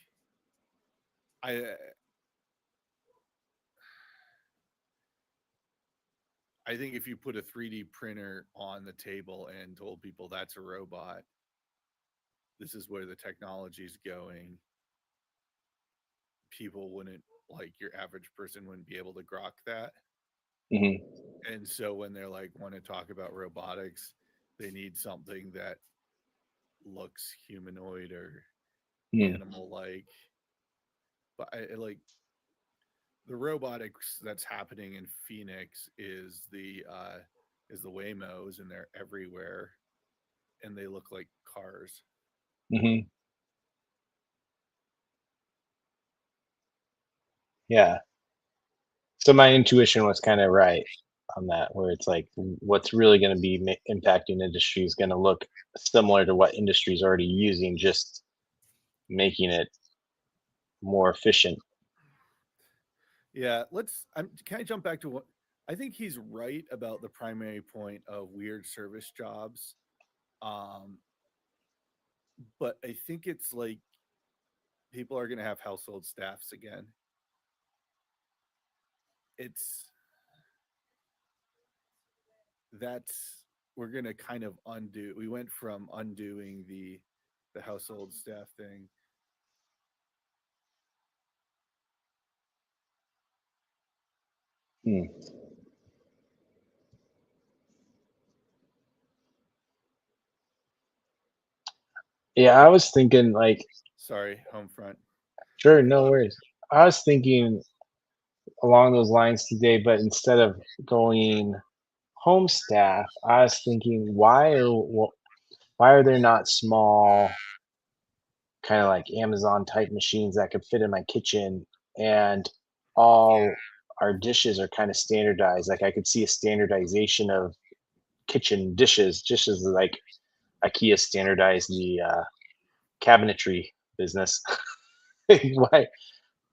I think if you put a 3D printer on the table and told people that's a robot, this is where the technology is going, people wouldn't, like, your average person wouldn't be able to grok that. And so when they're like want to talk about robotics, they need something that looks humanoid or animal like. But I like the robotics that's happening in Phoenix is the Waymos, and they're everywhere, and they look like cars.
Yeah. So my intuition was kind of right on that, where it's like what's really going to be impacting industry is going to look similar to what industry is already using, just making it more efficient.
Yeah, can I jump back to what I think he's right about the primary point of weird service jobs. But I think it's like people are going to have household staffs again. We're going to kind of undo. We went from undoing the household staff thing.
Yeah, I was thinking like,
Sorry, home front.
sure, no worries. I was thinking along those lines today, but instead of going home staff, I was thinking why are there not small kind of like Amazon type machines that could fit in my kitchen, and all our dishes are kind of standardized. Like I could see a standardization of kitchen dishes, just as like IKEA standardized the cabinetry business.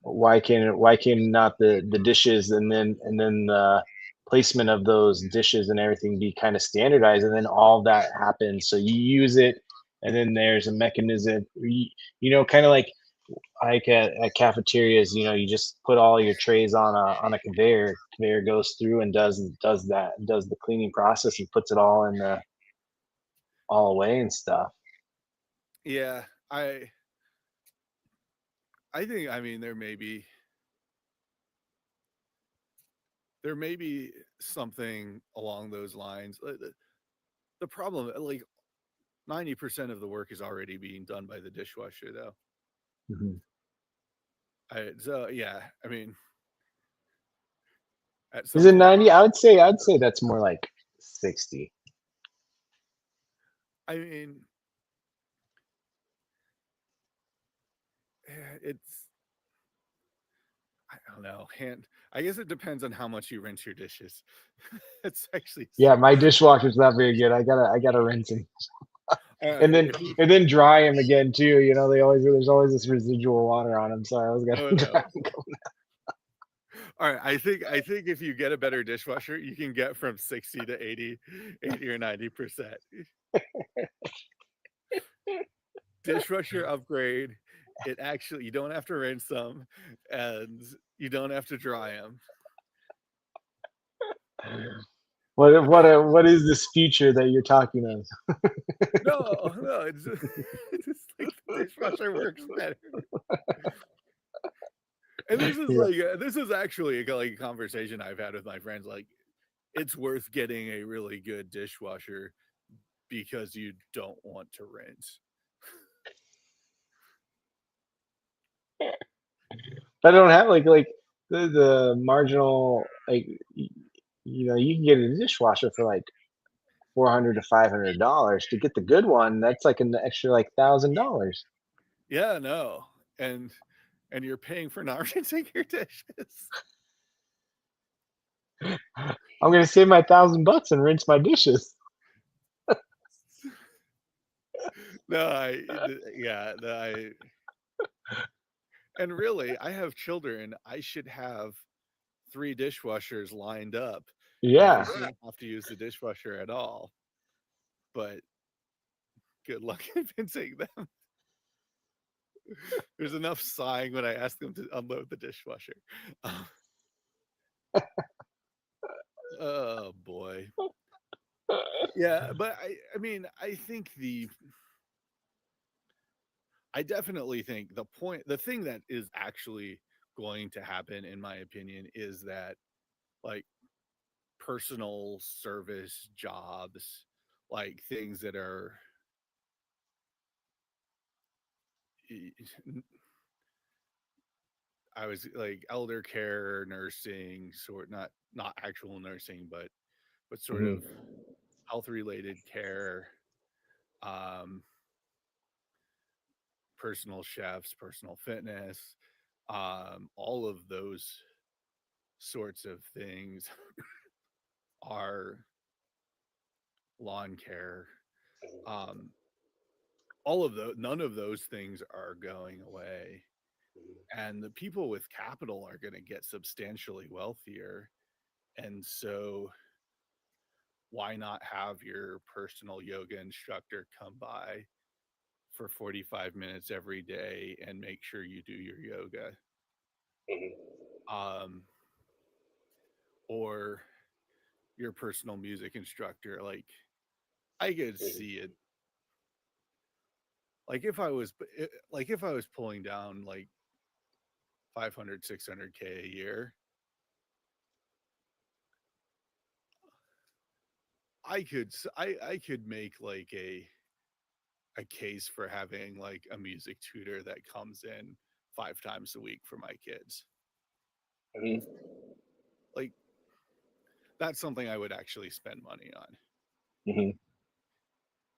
why can not the dishes and then the placement of those dishes and everything be kind of standardized, and then all that happens, so you use it, and then there's a mechanism, kind of like at cafeterias, you just put all your trays on a conveyor goes through and does the cleaning process and puts it all in the all away and stuff.
Yeah, I think, I mean, there may be something along those lines. The problem, like 90% of the work is already being done by the dishwasher, though. So yeah, I mean,
Is it 90? I'd say that's more like 60.
I mean, it's, I don't know. I guess it depends on how much you rinse your dishes. It's actually,
Yeah, my dishwasher's not very good. I gotta rinse them, and then dry them again too. There's always this residual water on them, so I always gotta dry them.
All right, I think if you get a better dishwasher, you can get from 60 to 80 or 90%. Dishwasher upgrade. It actually, you don't have to rinse them, and you don't have to dry them.
What is this feature that you're talking of?
No, it's just like the dishwasher works better. And this is this is actually like a conversation I've had with my friends. Like, it's worth getting a really good dishwasher because you don't want to rinse.
But I don't have like the marginal, like, you can get a dishwasher for like $400 to $500. To get the good one, that's like an extra like $1,000.
Yeah, no, and you're paying for not rinsing your dishes.
I'm gonna save my $1,000 and rinse my dishes.
And really, I have children. I should have 3 dishwashers lined up.
Yeah.
I shouldn't have to use the dishwasher at all. But good luck convincing them. There's enough sighing when I ask them to unload the dishwasher. Oh boy. Yeah, but I mean, I definitely think the thing that is actually going to happen, in my opinion, is that like personal service jobs, like things that are I was like elder care, nursing, sort not actual nursing, but sort of health related care, um, personal chefs, personal fitness, all of those sorts of things are lawn care. All of those, none of those things are going away. And the people with capital are going to get substantially wealthier. And so why not have your personal yoga instructor come by for 45 minutes every day and make sure you do your yoga? Or your personal music instructor. Like, I could see it. Like if I was pulling down like 500, 600K a year, I could make like a case for having like a music tutor that comes in 5 times a week for my kids. Like, that's something I would actually spend money on.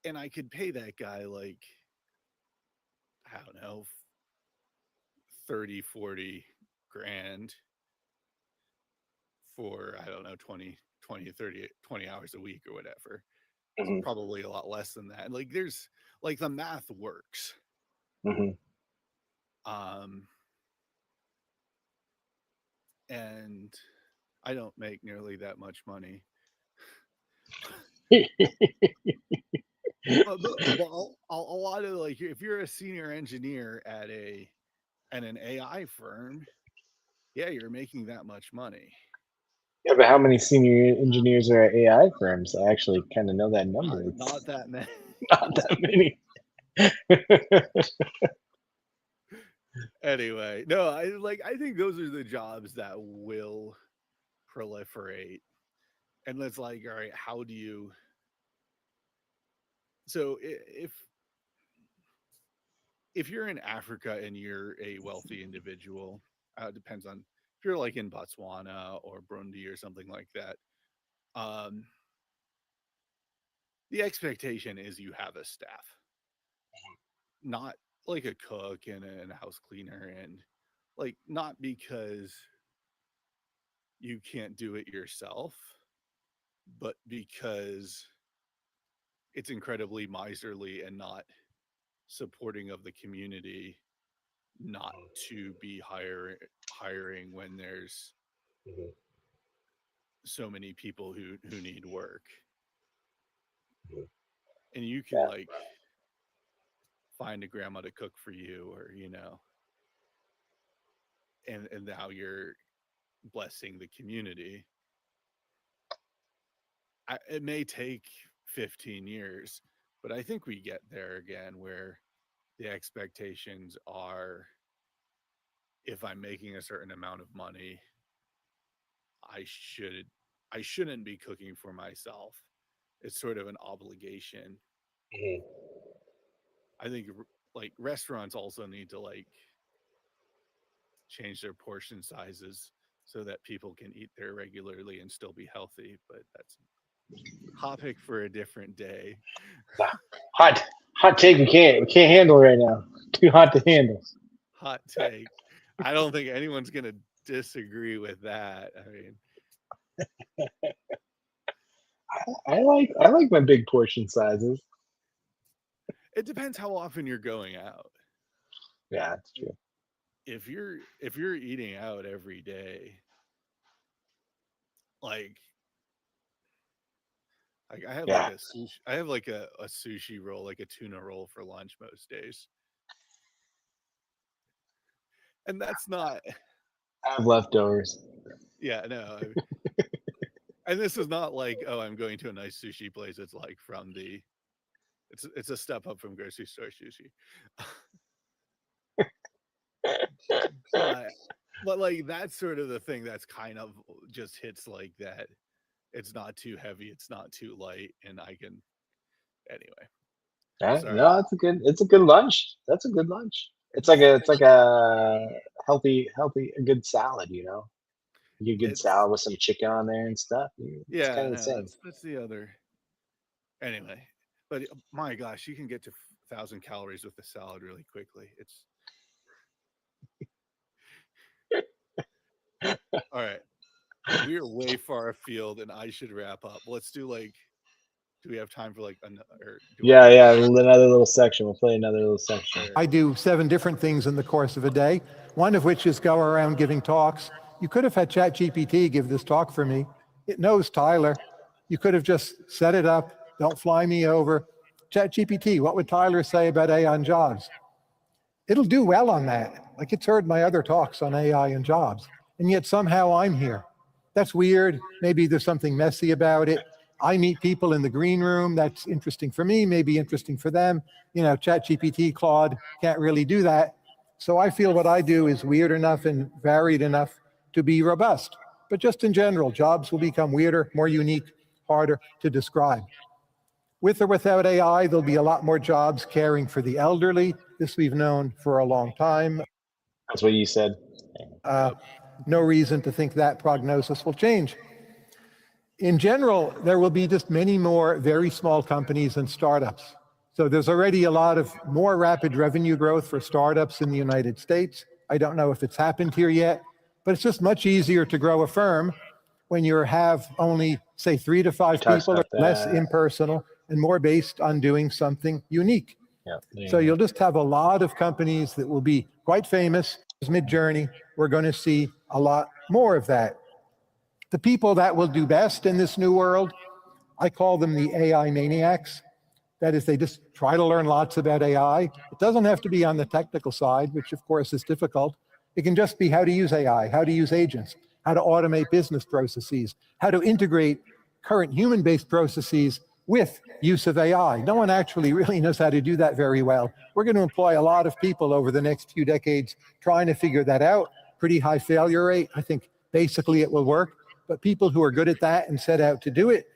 And I could pay that guy like, I don't know, 30, 40 grand for, I don't know, 20, 30, 20 hours a week or whatever. It's probably a lot less than that. Like there's like the math works. And I don't make nearly that much money. Well, a lot of like, if you're a senior engineer at an AI firm, yeah, you're making that much money.
Yeah, but how many senior engineers are at AI firms? I actually kind of know that number.
Not that many.
Not that many.
Anyway, no, I think those are the jobs that will proliferate. And it's like, all right, how do you? So if you're in Africa and you're a wealthy individual, it depends on if you're like in Botswana or Burundi or something like that. The expectation is you have a staff, not like a cook and a house cleaner, and like not because you can't do it yourself, but because it's incredibly miserly and not supporting of the community not to be hiring when there's so many people who need work. And you can like find a grandma to cook for you, or and now you're blessing the community. It may take 15 years, but I think we get there again where the expectations are, if I'm making a certain amount of money, I shouldn't be cooking for myself. It's sort of an obligation. I think like restaurants also need to like change their portion sizes so that people can eat there regularly and still be healthy, but that's a topic for a different day.
Hot take. We can't handle right now. Too hot to handle.
Hot take. I don't think anyone's gonna disagree with that. I mean,
I like my big portion sizes.
It depends how often you're going out.
Yeah, that's true.
If you're eating out every day, like I have like
Yeah,
a sushi, I have like a sushi roll, like a tuna roll for lunch most days. And that's not
I have leftovers.
yeah, no. And this is not like, oh, I'm going to a nice sushi place. It's like from the it's a step up from grocery store sushi. but but like that's sort of the thing that's kind of just hits like that. It's not too heavy, it's not too light, and I can anyway. Sorry.
No, it's a good lunch. That's a good lunch. It's like a a good salad, you know. You get good
It's
salad with some chicken on there and stuff. It's
yeah,
kind of the
no,
same.
that's the other anyway. But my gosh, you can get to 1,000 calories with the salad really quickly. It's all right. We are way far afield, and I should wrap up. Let's do like, do we have time for like or do we
Yeah,
have
yeah. Another little section. We'll play another little section.
or,
I do 7 different things in the course of a day, one of which is go around giving talks. You could have had ChatGPT give this talk for me. It knows Tyler. You could have just set it up. Don't fly me over. ChatGPT, what would Tyler say about AI and jobs? It'll do well on that. Like it's heard my other talks on AI and jobs. And yet somehow I'm here. That's weird. Maybe there's something messy about it. I meet people in the green room. That's interesting for me, maybe interesting for them. You know, ChatGPT, Claude can't really do that. So I feel what I do is weird enough and varied enough to be robust. But just in general, jobs will become weirder, more unique, harder to describe. With or without AI, there'll be a lot more jobs caring for the elderly. This we've known for a long time.
That's what you said.
Uh, no reason to think that prognosis will change. In general, there will be just many more very small companies and startups. So there's already a lot of more rapid revenue growth for startups in the United States. I don't know if it's happened here yet, but it's just much easier to grow a firm when you have only, say, 3 to 5
Talks
people, or
about
less
that.
impersonal and more based on doing something unique.
Yeah.
So you'll just have a lot of companies that will be quite famous. Mid-Journey, we're going to see a lot more of that. The people that will do best in this new world, I call them the AI maniacs. That is, they just try to learn lots about AI. It doesn't have to be on the technical side, which of course is difficult. It can just be how to use AI, how to use agents, how to automate business processes, how to integrate current human-based processes with use of AI. No one actually really knows how to do that very well. We're going to employ a lot of people over the next few decades trying to figure that out. Pretty high failure rate. I think basically it will work. But people who are good at that and set out to do it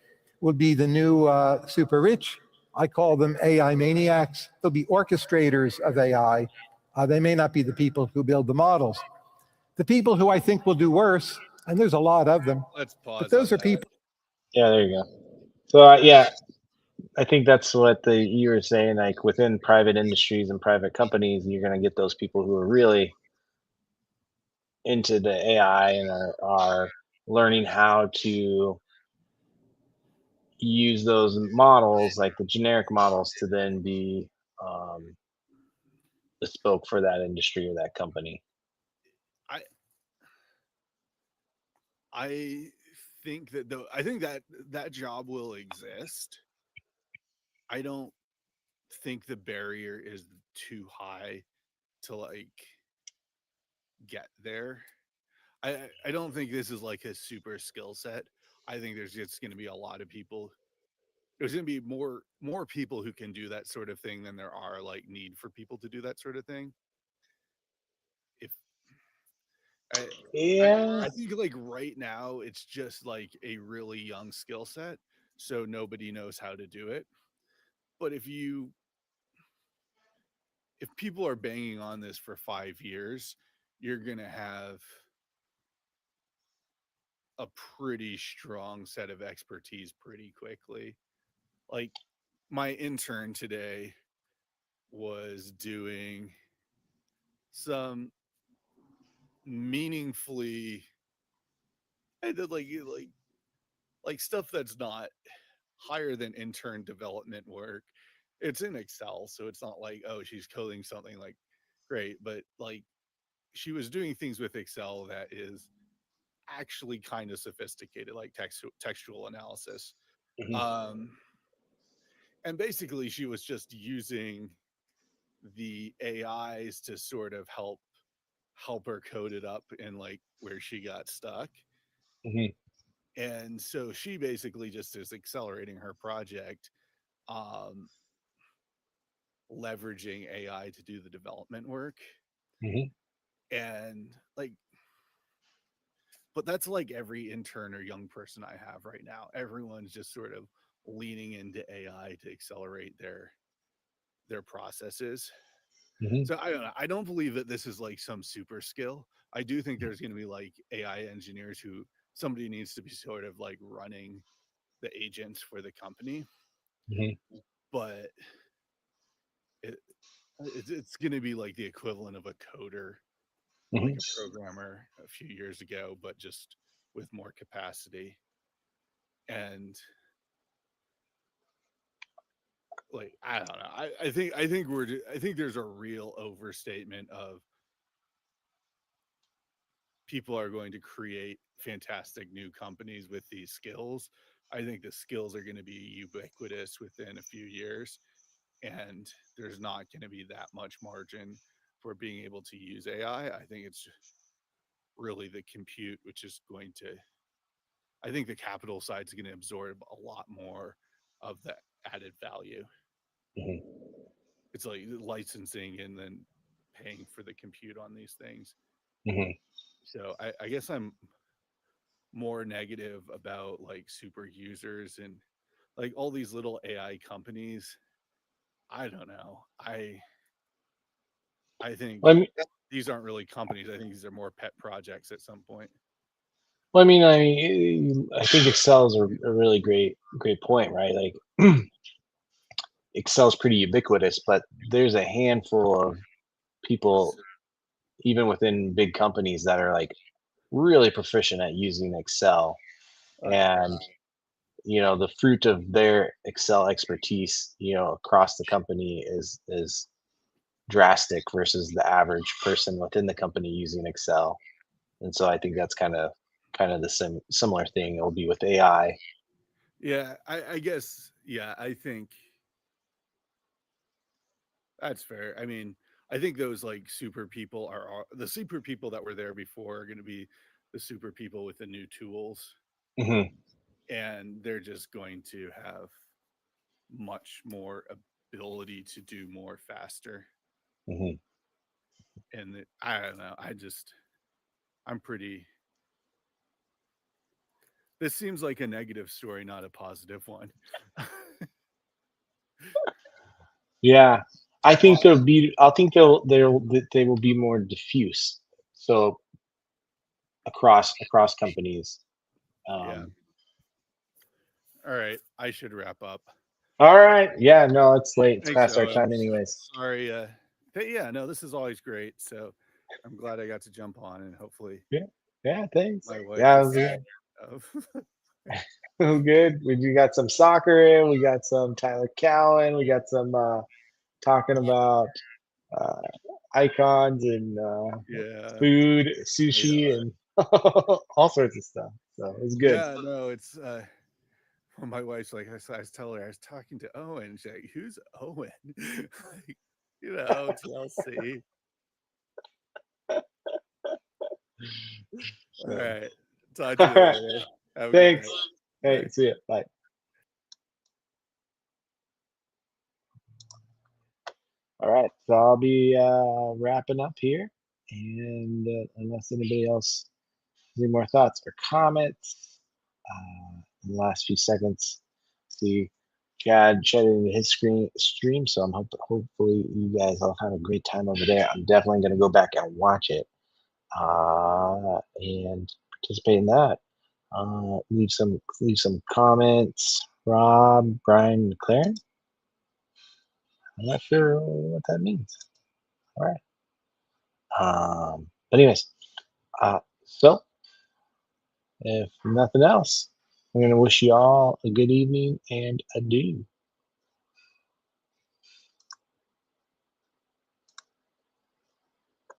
will be the new super rich. I call them AI maniacs. They'll be orchestrators of AI. They may not be the people who build the models. The people who I think will do worse, and there's a lot of them,
let's pause.
but those
on
are people.
Yeah, there you go. So yeah, I think that's what you were saying. Like within private industries and private companies, you're going to get those people who are really into the AI and are learning how to use those models, like the generic models, to then be bespoke for that industry or that company.
I I think that I think that that job will exist. I don't think the barrier is too high to like get there. I don't think this is like a super skill set. I think there's just going to be a lot of people. There's going to be more people who can do that sort of thing than there are like need for people to do that sort of thing. If I
Yeah,
I think like right now it's just like a really young skill set, so nobody knows how to do it. But if people are banging on this for 5 years, you're gonna have a pretty strong set of expertise pretty quickly. Like my intern today was doing some meaningfully I did like like stuff that's not higher than intern development work. It's in Excel, so it's not like, oh, she's coding something like great, but like she was doing things with Excel that is actually kind of sophisticated, like textual analysis.
Mhm.
And basically she was just using the AIs to sort of help her code it up in like where she got stuck.
Mhm.
And so she basically just is accelerating her project, um, leveraging AI to do the development work.
Mhm.
And like, but that's like every intern or young person I have right now. Everyone's just sort of leaning into AI to accelerate their processes.
Mhm.
So I don't know. I don't believe that this is like some super skill. I do think there's going to be like AI engineers who somebody needs to be sort of like running the agents for the company,
Mhm.
but it, it's going to be like the equivalent of a coder, like
Mhm.
a programmer a few years ago, but just with more capacity. And like I don't know. I think there's a real overstatement of people are going to create fantastic new companies with these skills. I think the skills are going to be ubiquitous within a few years, and there's not going to be that much margin for being able to use AI. I think it's really the compute, which is going to, I think the capital side is going to absorb a lot more of the added value.
Mhm.
It's like licensing and then paying for the compute on these things.
Mhm.
So I guess I'm more negative about like super users and like all these little AI companies. I don't know. I think
Well, I mean,
these aren't really companies. I think these are more pet projects at some point.
I think Excel is a really great point, right? Like Excel's pretty ubiquitous, but there's a handful of people, even within big companies, that are like really proficient at using Excel,
Oh yeah.
and the fruit of their Excel expertise, across the company is drastic versus the average person within the company using Excel. And so I think that's kind of the similar thing. It'll be with AI.
Yeah, I guess yeah, I think that's fair. I mean, I think those like super people are the super people that were there before are going to be the super people with the new tools,
Hmm.
and they're just going to have much more ability to do more faster.
Hmm.
And I don't know. I'm pretty. This seems like a negative story, not a positive one.
Yeah, I think they'll be. I think they will be more diffuse. So across companies.
Yeah.
Um,
All right. I should wrap up.
all right. Yeah. No, it's late. It's
Thanks,
past our
Owen.
time, anyways.
Sorry. Yeah. No, this is always great. So I'm glad I got to jump on, and hopefully
Yeah. Yeah. Thanks.
my wife
Yeah.
is.
Good. We got some soccer in. We got some Tyler Cowen. We got some talking about uh, icons and
Yeah.
food,
Yeah.
sushi, and all sorts of stuff. So it was good.
Yeah. No, it's. Well, my wife's like, I was telling her I was talking to Owen. She's like, "Who's Owen?" Like, TLC. All
So,
right. Talk to
all
you
right.
later. Have a good
Thanks.
night.
Hey,
Bye.
see ya. Bye. All right. So I'll be wrapping up here, and unless anybody else has any more thoughts or comments, in the last few seconds, see Chad chatted into his stream. So hopefully you guys all have a great time over there. I'm definitely going to go back and watch it and participate in that. Leave some comments. Rob, Brian, McLaren. I'm not sure what that means. All right. But anyways, so if nothing else, I'm going to wish you all a good evening and adieu.